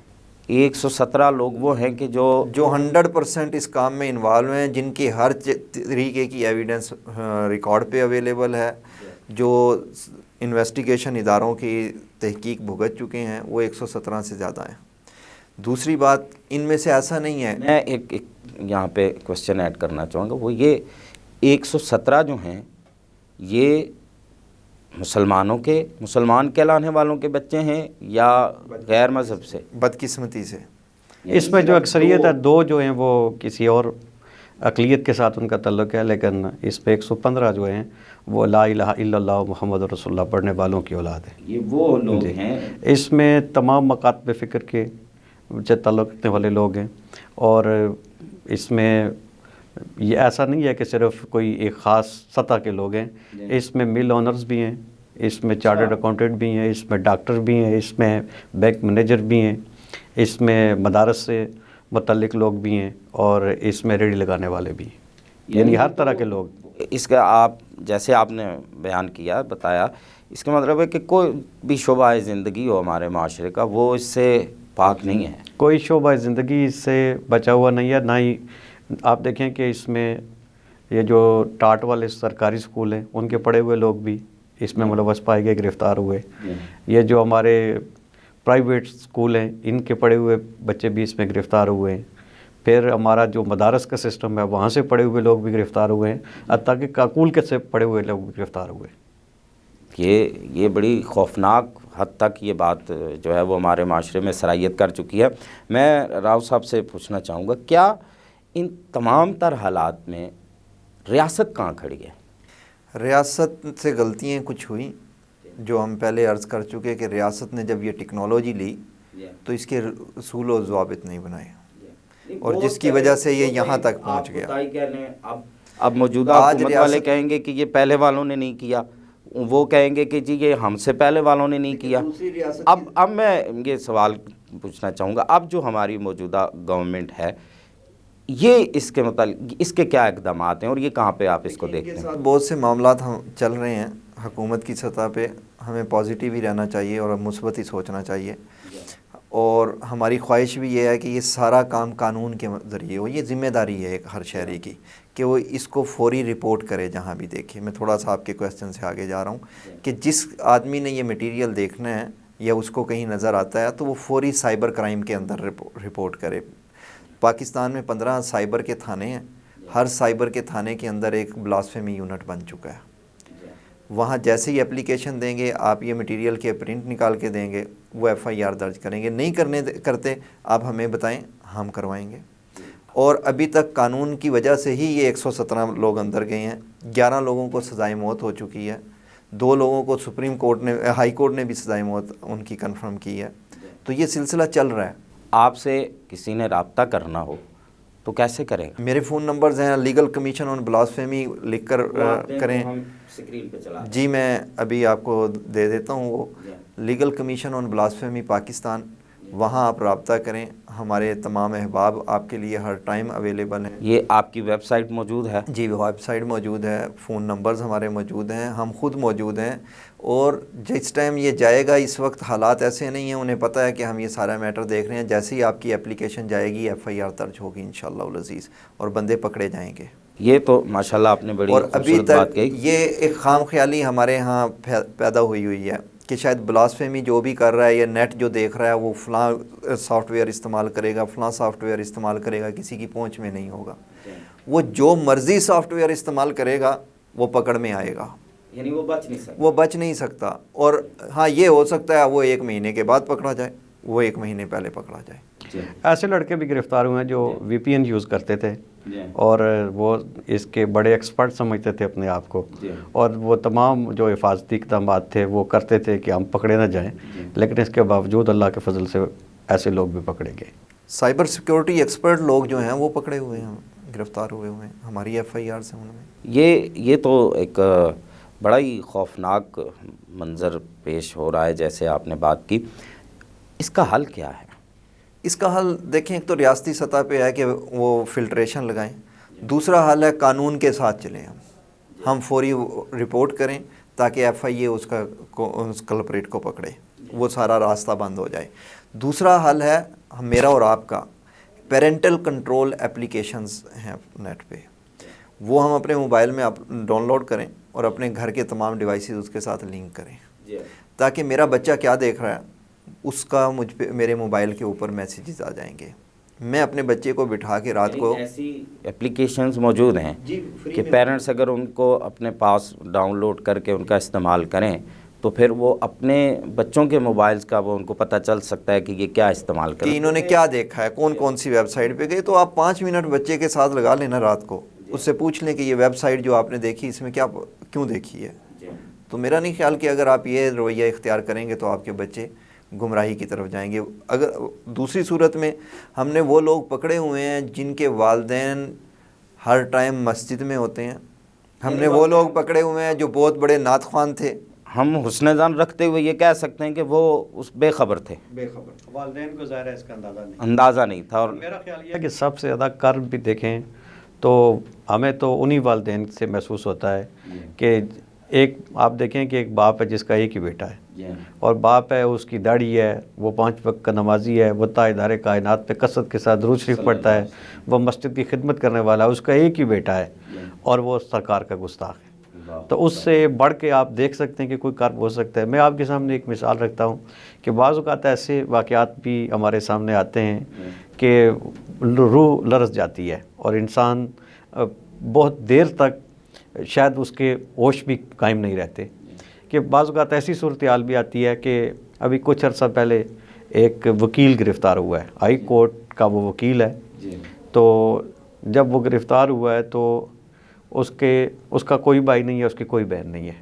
117 لوگ وہ ہیں کہ جو 100% اس کام میں انوالو ہیں، جن کی ہر طریقے کی ایویڈنس ریکارڈ پہ اویلیبل ہے، جو انویسٹیگیشن اداروں کی تحقیق بھگت چکے ہیں، وہ 117 سے زیادہ ہیں. دوسری بات، ان میں سے ایسا نہیں ہے. میں ایک یہاں پہ کوسچن ایڈ کرنا چاہوں گا، وہ یہ 117 جو ہیں یہ مسلمان کہلانے والوں کے بچے ہیں یا غیر مذہب سے؟ بدقسمتی سے اس میں جو اکثریت ہے 2 جو ہیں وہ کسی اور اقلیت کے ساتھ ان کا تعلق ہے، لیکن اس پہ 115 جو ہیں وہ لا الہ الا اللہ محمد رسول اللہ پڑھنے والوں کی اولاد ہے. یہ وہ لوگ ہیں. اس میں تمام مکاتب فکر کے تعلق رکھنے والے لوگ ہیں، اور اس میں یہ ایسا نہیں ہے کہ صرف کوئی ایک خاص سطح کے لوگ ہیں. اس میں مل آنرز بھی ہیں، اس میں چارٹرڈ اکاؤنٹنٹ بھی ہیں، اس میں ڈاکٹر بھی ہیں، اس میں بینک مینیجر بھی ہیں، اس میں مدارس سے متعلق لوگ بھی ہیں، اور اس میں ریڑھی لگانے والے بھی ہیں. یعنی ہر طرح کے لوگ. اس کا آپ جیسے آپ نے بیان کیا، بتایا، اس کا مطلب ہے کہ کوئی بھی شعبہ زندگی ہو ہمارے معاشرے کا، وہ اس سے پاک نہیں ہے. کوئی شعبہ زندگی اس سے بچا ہوا نہیں ہے. نہ ہی آپ دیکھیں کہ اس میں یہ جو ٹاٹ والے سرکاری سکول ہیں، ان کے پڑھے ہوئے لوگ بھی اس میں ملوث پائے گئے، گرفتار ہوئے. یہ جو ہمارے پرائیویٹ سکول ہیں، ان کے پڑھے ہوئے بچے بھی اس میں گرفتار ہوئے ہیں. پھر ہمارا جو مدارس کا سسٹم ہے وہاں سے پڑے ہوئے لوگ بھی گرفتار ہوئے ہیں، حتیٰ کہ کاکول کے سے پڑے ہوئے لوگ بھی گرفتار ہوئے. یہ بڑی خوفناک حد تک یہ بات جو ہے وہ ہمارے معاشرے میں سرایت کر چکی ہے. میں راؤ صاحب سے پوچھنا چاہوں گا، کیا ان تمام تر حالات میں ریاست کہاں کھڑی ہے؟ ریاست سے غلطیاں کچھ ہوئیں جو ہم پہلے عرض کر چکے کہ ریاست نے جب یہ ٹیکنالوجی لی تو اس کے اصول و ضوابط نہیں بنائے، اور جس کی وجہ سے یہ یہاں تک پہنچ گیا. اب موجودہ حکومت والے کہیں گے کہ یہ پہلے والوں نے نہیں کیا، وہ کہیں گے کہ جی یہ ہم سے پہلے والوں نے نہیں کیا. اب میں یہ سوال پوچھنا چاہوں گا، اب جو ہماری موجودہ گورنمنٹ ہے یہ اس کے متعلق اس کے کیا اقدامات ہیں اور یہ کہاں پہ آپ اس کو دیکھتے ہیں؟ بہت سے معاملات ہم چل رہے ہیں حکومت کی سطح پہ. ہمیں پازیٹیو ہی رہنا چاہیے اور مثبت ہی سوچنا چاہیے، اور ہماری خواہش بھی یہ ہے کہ یہ سارا کام قانون کے ذریعے ہو. یہ ذمہ داری ہے ایک ہر شہری کی کہ وہ اس کو فوری رپورٹ کرے جہاں بھی دیکھے. میں تھوڑا سا آپ کے کویسچن سے آگے جا رہا ہوں کہ جس آدمی نے یہ مٹیریل دیکھنا ہے یا اس کو کہیں نظر آتا ہے تو وہ فوری سائبر کرائم کے اندر رپورٹ کرے. پاکستان میں 15 سائبر کے تھانے ہیں، ہر سائبر کے تھانے کے اندر ایک بلاسفیمی یونٹ بن چکا ہے. وہاں جیسے ہی اپلیکیشن دیں گے، آپ یہ مٹیریل کے پرنٹ نکال کے دیں گے، وہ FIR درج کریں گے. نہیں کرتے آپ ہمیں بتائیں، ہم کروائیں گے. اور ابھی تک قانون کی وجہ سے ہی یہ 117 لوگ اندر گئے ہیں. 11 لوگوں کو سزائے موت ہو چکی ہے، 2 لوگوں کو سپریم کورٹ نے ہائی کورٹ نے بھی سزائے موت ان کی کنفرم کی ہے. تو یہ سلسلہ چل رہا ہے. آپ سے کسی نے رابطہ کرنا ہو تو کیسے کرے گا؟ میرے فون نمبرز ہیں، لیگل کمیشن آن بلاسفیمی لکھ کر کریں. جی میں ابھی آپ کو دے دیتا ہوں وہ لیگل کمیشن آن بلاسفیمی پاکستان. وہاں آپ رابطہ کریں. ہمارے تمام احباب آپ کے لیے ہر ٹائم اویلیبل ہیں. یہ آپ کی ویب سائٹ موجود ہے؟ جی ویب سائٹ موجود ہے، فون نمبرز ہمارے موجود ہیں، ہم خود موجود ہیں. اور جس ٹائم یہ جائے گا، اس وقت حالات ایسے نہیں ہیں، انہیں پتہ ہے کہ ہم یہ سارا میٹر دیکھ رہے ہیں. جیسے ہی آپ کی اپلیکیشن جائے گی FIR درج ہوگی انشاءاللہ العزیز، اور بندے پکڑے جائیں گے. یہ تو ماشاءاللہ آپ نے بڑی اور ابھی خوبصورت بات تک کہی. یہ ایک خام خیالی ہمارے ہاں پیدا ہوئی ہے کہ شاید بلاسفیمی جو بھی کر رہا ہے یا نیٹ جو دیکھ رہا ہے وہ فلاں سافٹ ویئر استعمال کرے گا، فلاں سافٹ ویئر استعمال کرے گا، کسی کی پہنچ میں نہیں ہوگا. وہ جو مرضی سافٹ ویئر استعمال کرے گا وہ پکڑ میں آئے گا، یعنی وہ بچ نہیں سکتا. اور ہاں یہ ہو سکتا ہے وہ 1 مہینے کے بعد پکڑا جائے، وہ 1 مہینے پہلے پکڑا جائے. ایسے لڑکے بھی گرفتار ہوئے ہیں جو VPN یوز کرتے تھے اور وہ اس کے بڑے ایکسپرٹ سمجھتے تھے اپنے آپ کو، اور وہ تمام جو حفاظتی اقدامات تھے وہ کرتے تھے کہ ہم پکڑے نہ جائیں، لیکن اس کے باوجود اللہ کے فضل سے ایسے لوگ بھی پکڑے گئے. سائبر سیکیورٹی ایکسپرٹ لوگ جو ہیں وہ پکڑے ہوئے ہیں، گرفتار ہوئے ہیں. ہماری FIR سے ان میں یہ تو ایک بڑا ہی خوفناک منظر پیش ہو رہا ہے جیسے آپ نے بات کی. اس کا حل کیا ہے؟ اس کا حل دیکھیں، ایک تو ریاستی سطح پہ ہے کہ وہ فلٹریشن لگائیں. دوسرا حل ہے قانون کے ساتھ چلیں. ہم فوری رپورٹ کریں تاکہ FIA اس کلپریٹ کو پکڑے، وہ سارا راستہ بند ہو جائے. دوسرا حل ہے میرا اور آپ کا، پیرنٹل کنٹرول اپلیکیشنز ہیں نیٹ پہ، وہ ہم اپنے موبائل میں ڈاؤن لوڈ کریں اور اپنے گھر کے تمام ڈیوائسز اس کے ساتھ لنک کریں، تاکہ میرا بچہ کیا دیکھ رہا ہے اس کا مجھ پہ میرے موبائل کے اوپر میسیجز آ جائیں گے. میں اپنے بچے کو بٹھا کے رات کو ایسی اپلیکیشنز موجود ہیں کہ پیرنٹس اگر ان کو اپنے پاس ڈاؤن لوڈ کر کے ان کا استعمال کریں تو پھر وہ اپنے بچوں کے موبائلز کا وہ ان کو پتہ چل سکتا ہے کہ یہ کیا استعمال کریں، کہ انہوں نے کیا دیکھا ہے، کون سی ویب سائٹ پہ گئے. تو آپ 5 منٹ بچے کے ساتھ لگا لینا رات کو، اس سے پوچھ لیں کہ یہ ویب سائٹ جو آپ نے دیکھی اس میں کیوں دیکھی ہے. تو میرا نہیں خیال کہ اگر آپ یہ رویہ اختیار کریں گے تو آپ کے بچے گمراہی کی طرف جائیں گے. اگر دوسری صورت میں ہم نے وہ لوگ پکڑے ہوئے ہیں جن کے والدین ہر ٹائم مسجد میں ہوتے ہیں. ہم نے وہ لوگ پکڑے ہوئے ہیں جو بہت بڑے نعت خوان تھے. ہم حسن ظن رکھتے ہوئے یہ کہہ سکتے ہیں کہ وہ اس بے خبر تھے، والدین کو ظاہر ہے اس کا اندازہ نہیں تھا. اور میرا خیال یہ ہے کہ سب سے زیادہ کرب بھی دیکھیں تو ہمیں تو انہی والدین سے محسوس ہوتا ہے کہ ایک آپ دیکھیں کہ ایک باپ ہے جس کا ایک ہی بیٹا ہے، اور باپ ہے اس کی داڑھی ہے، وہ 5 وقت کا نمازی ہے، وہ تاجدار کائنات پہ کثرت کے ساتھ درود شریف پڑھتا ہے، وہ مسجد کی خدمت کرنے والا ہے، اس کا ایک ہی بیٹا ہے اور وہ سرکار کا گستاخ ہے. تو اس سے بڑھ کے آپ دیکھ سکتے ہیں کہ کوئی کرب ہو سکتا ہے. میں آپ کے سامنے ایک مثال رکھتا ہوں کہ بعض اوقات ایسے واقعات بھی ہمارے سامنے آتے ہیں کہ روح لرز جاتی ہے اور انسان بہت دیر تک شاید اس کے ہوش بھی قائم نہیں رہتے. کہ بعض اوقات ایسی صورتحال بھی آتی ہے کہ ابھی کچھ عرصہ پہلے ایک وکیل گرفتار ہوا ہے، ہائی کورٹ کا وہ وکیل ہے. تو جب وہ گرفتار ہوا ہے تو اس کا کوئی بھائی نہیں ہے، اس کی کوئی بہن نہیں ہے.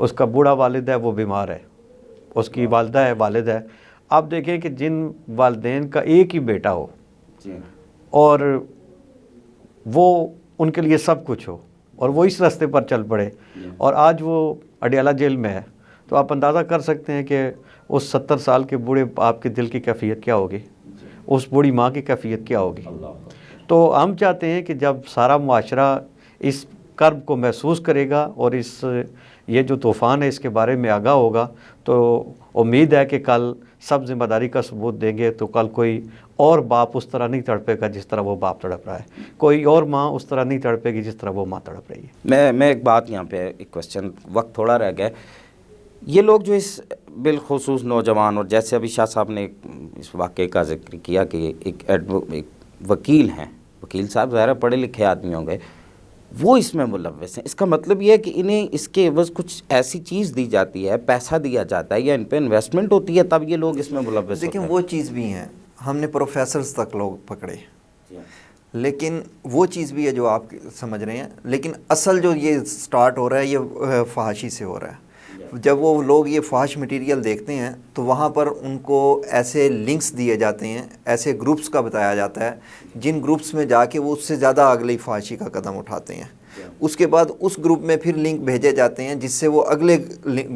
اس کا بوڑھا والد ہے، وہ بیمار ہے، اس کی والدہ ہے، والد ہے. آپ دیکھیں کہ جن والدین کا ایک ہی بیٹا ہو اور وہ ان کے لیے سب کچھ ہو اور وہ اس راستے پر چل پڑے اور آج وہ اڈیالہ جیل میں ہے، تو آپ اندازہ کر سکتے ہیں کہ اس 70 سال کے بوڑھے آپ کے دل کی کیفیت کیا ہوگی، اس بوڑھی ماں کی کیفیت کیا ہوگی. تو ہم چاہتے ہیں کہ جب سارا معاشرہ اس کرب کو محسوس کرے گا اور یہ جو طوفان ہے اس کے بارے میں آگاہ ہوگا، تو امید ہے کہ کل سب ذمہ داری کا ثبوت دیں گے. تو کل کوئی اور باپ اس طرح نہیں تڑپے گا جس طرح وہ باپ تڑپ رہا ہے، کوئی اور ماں اس طرح نہیں تڑپے گی جس طرح وہ ماں تڑپ رہی ہے. میں ایک بات یہاں پہ ایک کوشچن، وقت تھوڑا رہ گیا. یہ لوگ جو اس بالخصوص نوجوان، اور جیسے ابھی شاہ صاحب نے اس واقعے کا ذکر کیا کہ ایک وکیل ہیں، وکیل صاحب ظاہر پڑھے لکھے آدمی ہوں گے، وہ اس میں ملوث ہیں. اس کا مطلب یہ ہے کہ انہیں اس کے عوض کچھ ایسی چیز دی جاتی ہے، پیسہ دیا جاتا ہے یا ان پہ انویسٹمنٹ ہوتی ہے، تب یہ لوگ اس میں ملوث ہوتے ہیں. دیکھیں وہ چیز بھی ہیں، ہم نے پروفیسرز تک لوگ پکڑے، لیکن وہ چیز بھی ہے جو آپ سمجھ رہے ہیں. لیکن اصل جو یہ سٹارٹ ہو رہا ہے یہ فحاشی سے ہو رہا ہے. جب وہ لوگ یہ فحش مٹیریل دیکھتے ہیں تو وہاں پر ان کو ایسے لنکس دیے جاتے ہیں، ایسے گروپس کا بتایا جاتا ہے جن گروپس میں جا کے وہ اس سے زیادہ اگلی فحاشی کا قدم اٹھاتے ہیں. اس کے بعد اس گروپ میں پھر لنک بھیجے جاتے ہیں جس سے وہ اگلے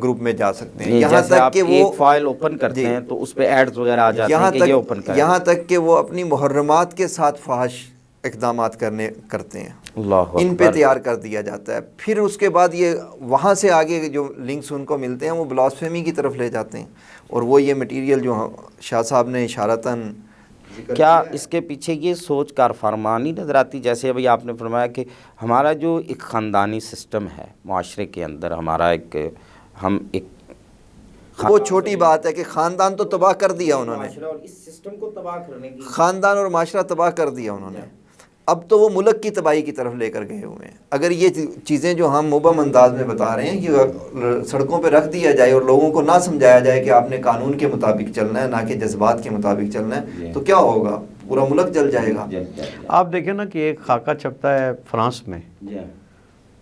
گروپ میں جا سکتے ہیں. یہاں تک کہ وہ ایک فائل اوپن کرتے ہیں تو اس پہ ایڈز وغیرہ آ جاتے ہیں کہ یہ اوپن کریں، یہاں تک کہ وہ اپنی محرمات کے ساتھ فحش اقدامات کرتے ہیں. ان پہ تیار کر دیا جاتا ہے. پھر اس کے بعد یہ وہاں سے آگے جو لنکس ان کو ملتے ہیں وہ بلاسفیمی کی طرف لے جاتے ہیں. اور وہ یہ مٹیریل جو شاہ صاحب نے اشارتاً کیا اس کے پیچھے یہ سوچ کار فرمانی نظر آتی، جیسے ابھی آپ نے فرمایا کہ ہمارا جو ایک خاندانی سسٹم ہے معاشرے کے اندر، ہمارا ہم ایک وہ چھوٹی بات ہے کہ خاندان تو تباہ کر دیا انہوں نے، اور اس سسٹم کو تباہ کرنے کی خاندان اور معاشرہ تباہ کر دیا انہوں نے. اب تو وہ ملک کی تباہی کی طرف لے کر گئے ہوئے ہیں. اگر یہ چیزیں جو ہم مبہم انداز میں بتا رہے ہیں کہ سڑکوں پہ رکھ دیا جائے اور لوگوں کو نہ سمجھایا جائے کہ آپ نے قانون کے مطابق چلنا ہے نہ کہ جذبات کے مطابق چلنا ہے، تو کیا ہوگا؟ پورا ملک جل جائے گا. آپ دیکھیں نا کہ ایک خاکہ چھپتا ہے فرانس میں،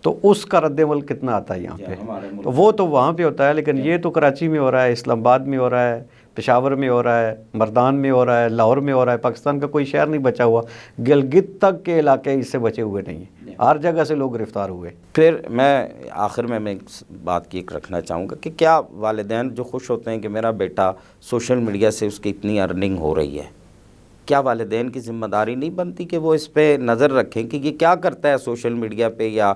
تو اس کا رد عمل کتنا آتا ہے یہاں پہ. تو وہ تو وہاں پہ ہوتا ہے، لیکن یہ تو کراچی میں ہو رہا ہے، اسلام آباد میں ہو رہا ہے، پشاور میں ہو رہا ہے، مردان میں ہو رہا ہے، لاہور میں ہو رہا ہے. پاکستان کا کوئی شہر نہیں بچا ہوا، گلگت تک کے علاقے اس سے بچے ہوئے نہیں ہیں، ہر جگہ سے لوگ گرفتار ہوئے. پھر میں آخر میں ایک بات کی رکھنا چاہوں گا کہ کیا والدین جو خوش ہوتے ہیں کہ میرا بیٹا سوشل میڈیا سے اس کی اتنی ارننگ ہو رہی ہے، کیا والدین کی ذمہ داری نہیں بنتی کہ وہ اس پہ نظر رکھیں کہ یہ کیا کرتا ہے سوشل میڈیا پہ، یا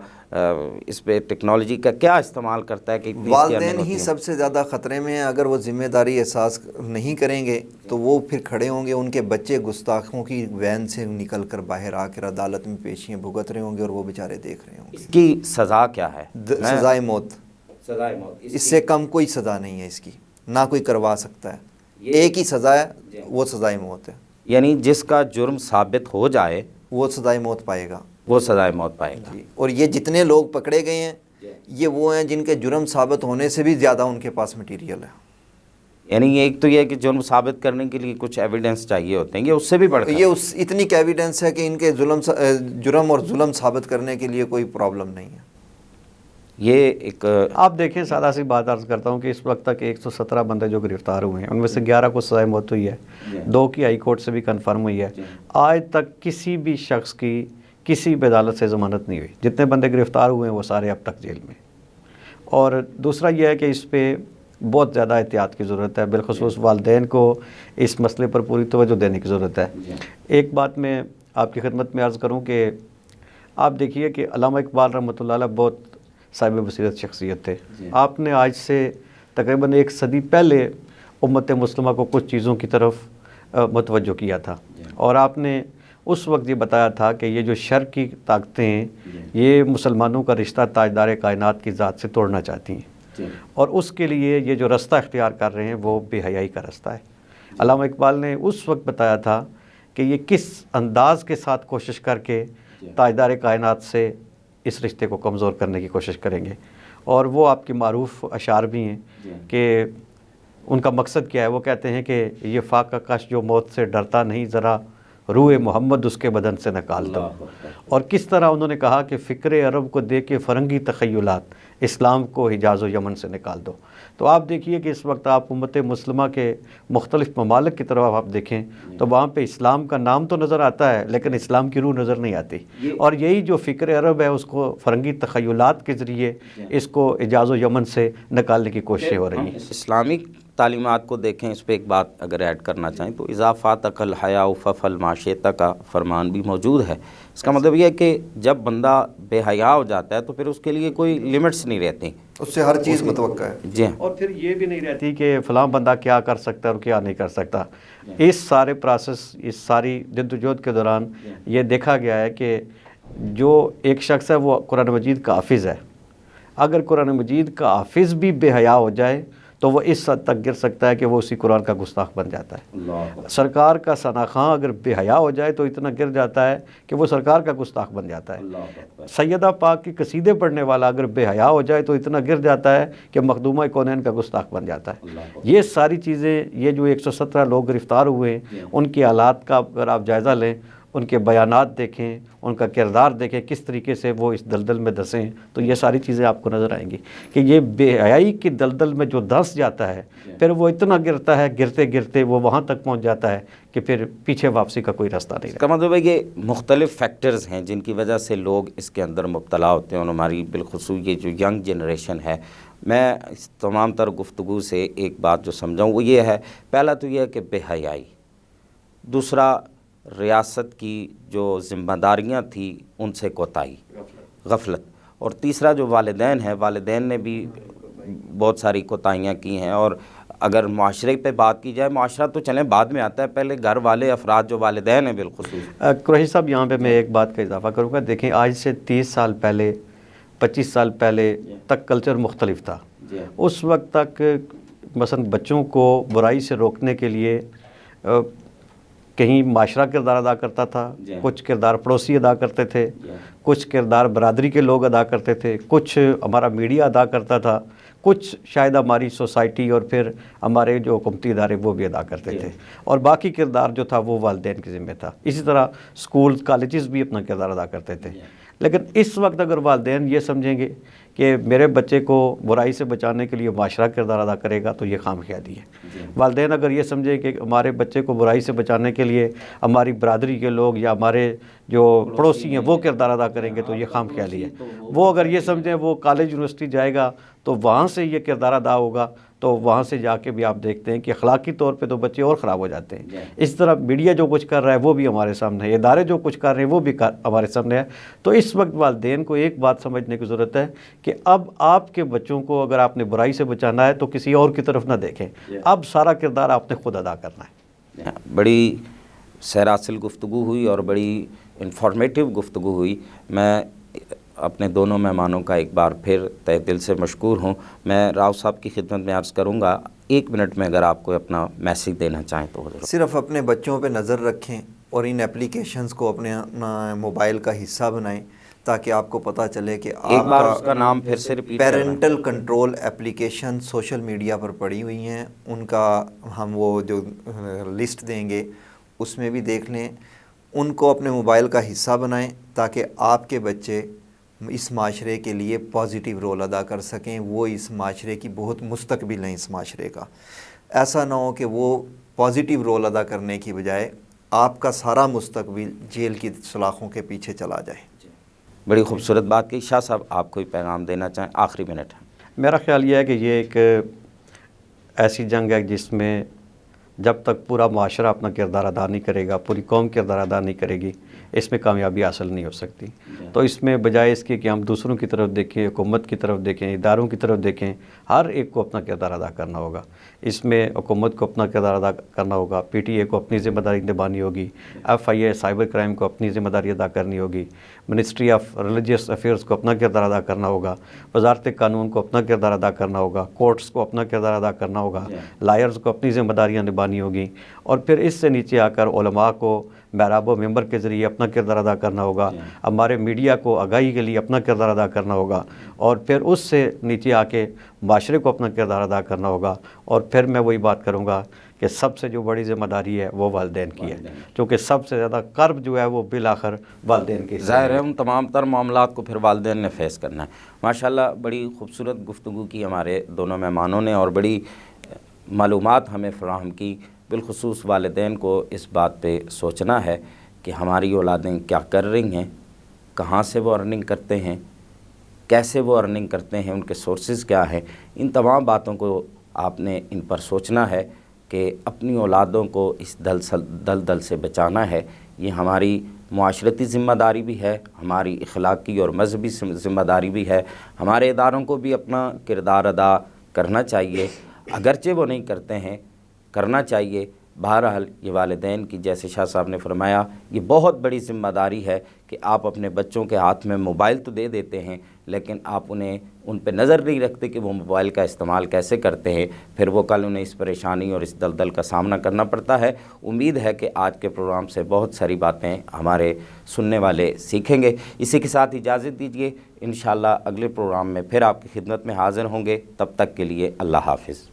اس پہ ٹیکنالوجی کا کیا استعمال کرتا ہے؟ کہ والدین ہی سب سے زیادہ خطرے میں ہیں. اگر وہ ذمہ داری احساس نہیں کریں گے تو وہ پھر کھڑے ہوں گے، ان کے بچے گستاخوں کی وین سے نکل کر باہر آ کر عدالت میں پیشیاں بھگت رہے ہوں گے اور وہ بیچارے دیکھ رہے ہوں گے. اس کی سزا کیا ہے؟ سزائے موت. اس سے کم کوئی سزا نہیں ہے اس کی، نہ کوئی کروا سکتا ہے. ایک ہی سزا ہے، وہ سزائے موت ہے. یعنی جس کا جرم ثابت ہو جائے وہ سزائے موت پائے گا، وہ سزائے موت پائے گا. اور یہ جتنے لوگ پکڑے گئے ہیں یہ وہ ہیں جن کے جرم ثابت ہونے سے بھی زیادہ ان کے پاس مٹیریل ہے. یعنی ایک تو یہ ہے کہ جرم ثابت کرنے کے لیے کچھ ایویڈنس چاہیے ہوتے ہیں، یہ اس سے بھی بڑھ کر یہ اتنی ایویڈنس ہے کہ ان کے جرم اور ظلم ثابت کرنے کے لیے کوئی پرابلم نہیں ہے. یہ ایک آپ دیکھیں، سادہ سی بات عرض کرتا ہوں کہ اس وقت تک 117 بندے جو گرفتار ہوئے ہیں ان میں سے 11 کو سزائے موت ہوئی ہے، 2 کی ہائی کورٹ سے بھی کنفرم ہوئی ہے. آج تک کسی بھی شخص کی کسی بھی عدالت سے ضمانت نہیں ہوئی. جتنے بندے گرفتار ہوئے ہیں وہ سارے اب تک جیل میں. اور دوسرا یہ ہے کہ اس پہ بہت زیادہ احتیاط کی ضرورت ہے، بالخصوص والدین کو اس مسئلے پر پوری توجہ دینے کی ضرورت ہے. ایک بات میں آپ کی خدمت میں عرض کروں کہ آپ دیکھیے کہ علامہ اقبال رحمۃ اللہ علیہ بہت صاحب بصیرت شخصیت تھے. آپ نے آج سے تقریباً 1 صدی پہلے امت مسلمہ کو کچھ چیزوں کی طرف متوجہ کیا تھا، اور آپ نے اس وقت یہ بتایا تھا کہ یہ جو شر کی طاقتیں ہیں یہ مسلمانوں کا رشتہ تاجدار کائنات کی ذات سے توڑنا چاہتی ہیں، اور اس کے لیے یہ جو رستہ اختیار کر رہے ہیں وہ بے حیائی کا رستہ ہے۔ علامہ اقبال نے اس وقت بتایا تھا کہ یہ کس انداز کے ساتھ کوشش کر کے تاجدار کائنات سے اس رشتے کو کمزور کرنے کی کوشش کریں گے، اور وہ آپ کی معروف اشعار بھی ہیں کہ ان کا مقصد کیا ہے۔ وہ کہتے ہیں کہ یہ فاقہ کش جو موت سے ڈرتا نہیں، ذرا روح محمد اس کے بدن سے نکال دو، اور کس طرح انہوں نے کہا کہ فکر عرب کو دے کے فرنگی تخیلات اسلام کو حجاز و یمن سے نکال دو۔ تو آپ دیکھیے کہ اس وقت آپ امت مسلمہ کے مختلف ممالک کی طرف آپ دیکھیں تو وہاں پہ اسلام کا نام تو نظر آتا ہے لیکن اسلام کی روح نظر نہیں آتی، اور یہی جو فکر عرب ہے اس کو فرنگی تخیلات کے ذریعے اس کو حجاز و یمن سے نکالنے کی کوششیں ہو رہی ہیں۔ اسلامی تعلیمات کو دیکھیں، اس پہ ایک بات اگر ایڈ کرنا چاہیں تو اضافات عقل حیا ففل معاشیتا کا فرمان بھی موجود ہے۔ اس کا مطلب یہ ہے کہ جب بندہ بے حیا ہو جاتا ہے تو پھر اس کے لیے کوئی لیمٹس نہیں رہتی، اس سے ہر چیز متوقع ہے۔ جی ہاں، اور پھر یہ بھی نہیں رہتی کہ فلاں بندہ کیا کر سکتا ہے اور کیا نہیں کر سکتا۔ اس سارے پروسیس، اس ساری جدوجہد کے دوران یہ دیکھا گیا ہے کہ جو ایک شخص ہے وہ قرآن مجید کا حافظ ہے، اگر قرآن مجید کا حافظ بھی بے حیا ہو جائے تو وہ اس حد تک گر سکتا ہے کہ وہ اسی قرآن کا گستاخ بن جاتا ہے۔ سرکار کا ثنا خاں اگر بے حیا ہو جائے تو اتنا گر جاتا ہے کہ وہ سرکار کا گستاخ بن جاتا ہے۔ سیدہ پاک کی قصیدے پڑھنے والا اگر بے حیا ہو جائے تو اتنا گر جاتا ہے کہ مخدومہ کونین کا گستاخ بن جاتا ہے۔ یہ ساری چیزیں، یہ جو 117 لوگ گرفتار ہوئے ہیں ان کی حالات کا اگر آپ جائزہ لیں، ان کے بیانات دیکھیں، ان کا کردار دیکھیں، کس طریقے سے وہ اس دلدل میں دھنسیں، تو یہ ساری چیزیں آپ کو نظر آئیں گی کہ یہ بے حیائی کی دلدل میں جو دھنس جاتا ہے پھر وہ اتنا گرتا ہے، گرتے گرتے وہ وہاں تک پہنچ جاتا ہے کہ پھر پیچھے واپسی کا کوئی راستہ نہیں اس کا مطلب ہے کہ مختلف فیکٹرز ہیں جن کی وجہ سے لوگ اس کے اندر مبتلا ہوتے ہیں، اور ہماری بالخصوص یہ جو ینگ جنریشن ہے، میں اس تمام تر گفتگو سے ایک بات جو سمجھاؤں وہ یہ ہے، پہلا تو یہ ہے کہ بے حیائی، دوسرا ریاست کی جو ذمہ داریاں تھیں ان سے کوتاہی، غفلت، اور تیسرا جو والدین ہیں، والدین نے بھی بہت ساری کوتاہیاں کی ہیں۔ اور اگر معاشرے پہ بات کی جائے، معاشرہ تو چلیں بعد میں آتا ہے، پہلے گھر والے افراد جو والدین ہیں بالخصوص۔ قریشی صاحب یہاں پہ میں ایک بات کا اضافہ کروں گا، دیکھیں آج سے 30 سال پہلے، 25 سال پہلے تک کلچر مختلف تھا۔ اس وقت تک مثلا بچوں کو برائی سے روکنے کے لیے کہیں معاشرہ کردار ادا کرتا تھا، کچھ کردار پڑوسی ادا کرتے تھے، کچھ کردار برادری کے لوگ ادا کرتے تھے، کچھ ہمارا میڈیا ادا کرتا تھا، کچھ شاید ہماری سوسائٹی اور پھر ہمارے جو حکومتی ادارے وہ بھی ادا کرتے تھے، اور باقی کردار جو تھا وہ والدین کے ذمہ تھا۔ اسی طرح اسکول کالجز بھی اپنا کردار ادا کرتے تھے۔ لیکن اس وقت اگر والدین یہ سمجھیں گے کہ میرے بچے کو برائی سے بچانے کے لیے معاشرہ کردار ادا کرے گا تو یہ خام خیالی ہے۔ والدین اگر یہ سمجھیں کہ ہمارے بچے کو برائی سے بچانے کے لیے ہماری برادری کے لوگ یا ہمارے جو پڑوسی ہیں وہ کردار ادا کریں گے تو یہ خام خیالی ہے۔ وہ اگر یہ سمجھیں وہ کالج یونیورسٹی جائے گا تو وہاں سے یہ کردار ادا ہوگا، تو وہاں سے جا کے بھی آپ دیکھتے ہیں کہ اخلاقی طور پہ تو بچے اور خراب ہو جاتے ہیں۔ اس طرح میڈیا جو کچھ کر رہا ہے وہ بھی ہمارے سامنے ہے، ادارے جو کچھ کر رہے ہیں وہ بھی ہمارے سامنے ہے۔ تو اس وقت والدین کو ایک بات سمجھنے کی ضرورت ہے کہ اب آپ کے بچوں کو اگر آپ نے برائی سے بچانا ہے تو کسی اور کی طرف نہ دیکھیں، اب سارا کردار آپ نے خود ادا کرنا ہے۔ بڑی سیرحاصل گفتگو ہوئی اور بڑی انفارمیٹیو گفتگو ہوئی۔ میں اپنے دونوں مہمانوں کا ایک بار پھر تہ دل سے مشکور ہوں۔ میں راؤ صاحب کی خدمت میں عرض کروں گا 1 منٹ میں اگر آپ کو اپنا میسیج دینا چاہیں تو حضرت۔ صرف اپنے بچوں پہ نظر رکھیں اور ان اپلیکیشنز کو اپنے موبائل کا حصہ بنائیں تاکہ آپ کو پتہ چلے کہ ایک بار اس کا نام پھر سے ریپیٹ کریں۔ Parental control application social media پر پڑی ہوئی ہیں، ان کا ہم وہ جو لسٹ دیں گے اس میں بھی دیکھ لیں، ان کو اپنے موبائل کا حصہ بنائیں تاکہ آپ کے بچے اس معاشرے کے لیے پازیٹیو رول ادا کر سکیں، وہ اس معاشرے کی بہت مستقبل ہیں اس معاشرے کا۔ ایسا نہ ہو کہ وہ پازیٹیو رول ادا کرنے کی بجائے آپ کا سارا مستقبل جیل کی سلاخوں کے پیچھے چلا جائے۔ بڑی خوبصورت بات کی۔ شاہ صاحب آپ کوئی پیغام دینا چاہیں؟ آخری منٹ ہے۔ میرا خیال یہ ہے کہ یہ ایک ایسی جنگ ہے جس میں جب تک پورا معاشرہ اپنا کردار ادا نہیں کرے گا، پوری قوم کردار ادا نہیں کرے گی، اس میں کامیابی حاصل نہیں ہو سکتی۔ تو اس میں بجائے اس کے کہ ہم دوسروں کی طرف دیکھیں، حکومت کی طرف دیکھیں، اداروں کی طرف دیکھیں، ہر ایک کو اپنا کردار ادا کرنا ہوگا۔ اس میں حکومت کو اپنا کردار ادا کرنا ہوگا، پی ٹی اے کو اپنی ذمہ داری نبھانی ہوگی، F I A cyber crime کو اپنی ذمہ داری ادا کرنی ہوگی، منسٹری آف ریلیجیس افیئرس کو اپنا کردار ادا کرنا ہوگا، وزارت قانون کو اپنا کردار ادا کرنا ہوگا، کورٹس کو اپنا کردار ادا کرنا ہوگا، لائرز کو اپنی ذمہ داریاں نبھانی ہوگی، اور پھر اس سے نیچے آ کر علماء کو محراب و ممبر کے ذریعے اپنا کردار ادا کرنا ہوگا، ہمارے میڈیا کو آگاہی کے لیے اپنا کردار ادا کرنا ہوگا، اور پھر اس سے نیچے آ کے معاشرے کو اپنا کردار ادا کرنا ہوگا۔ اور پھر میں وہی بات کروں گا کہ سب سے جو بڑی ذمہ داری ہے وہ والدین کی ہے، کیونکہ سب سے زیادہ کرب جو ہے وہ بالآخر والدین کی ظاہر ہے ان تمام تر معاملات کو پھر والدین نے فیس کرنا ہے۔ ماشاءاللہ بڑی خوبصورت گفتگو کی ہمارے دونوں مہمانوں نے، اور بڑی معلومات ہمیں فراہم کی۔ بالخصوص والدین کو اس بات پہ سوچنا ہے کہ ہماری اولادیں کیا کر رہی ہیں، کہاں سے وہ ارننگ کرتے ہیں، کیسے وہ ارننگ کرتے ہیں، ان کے سورسز کیا ہیں۔ ان تمام باتوں کو آپ نے ان پر سوچنا ہے کہ اپنی اولادوں کو اس دلدل سے بچانا ہے۔ یہ ہماری معاشرتی ذمہ داری بھی ہے، ہماری اخلاقی اور مذہبی ذمہ داری بھی ہے۔ ہمارے اداروں کو بھی اپنا کردار ادا کرنا چاہیے، اگرچہ وہ نہیں کرتے ہیں، کرنا چاہیے۔ بہرحال یہ والدین کی، جیسے شاہ صاحب نے فرمایا، یہ بہت بڑی ذمہ داری ہے کہ آپ اپنے بچوں کے ہاتھ میں موبائل تو دے دیتے ہیں، لیکن آپ ان پہ نظر نہیں رکھتے کہ وہ موبائل کا استعمال کیسے کرتے ہیں، پھر وہ کل انہیں اس پریشانی اور اس دلدل کا سامنا کرنا پڑتا ہے۔ امید ہے کہ آج کے پروگرام سے بہت ساری باتیں ہمارے سننے والے سیکھیں گے۔ اسی کے ساتھ اجازت دیجیے، انشاءاللہ اگلے پروگرام میں پھر آپ کی خدمت میں حاضر ہوں گے۔ تب تک کے لیے اللہ حافظ۔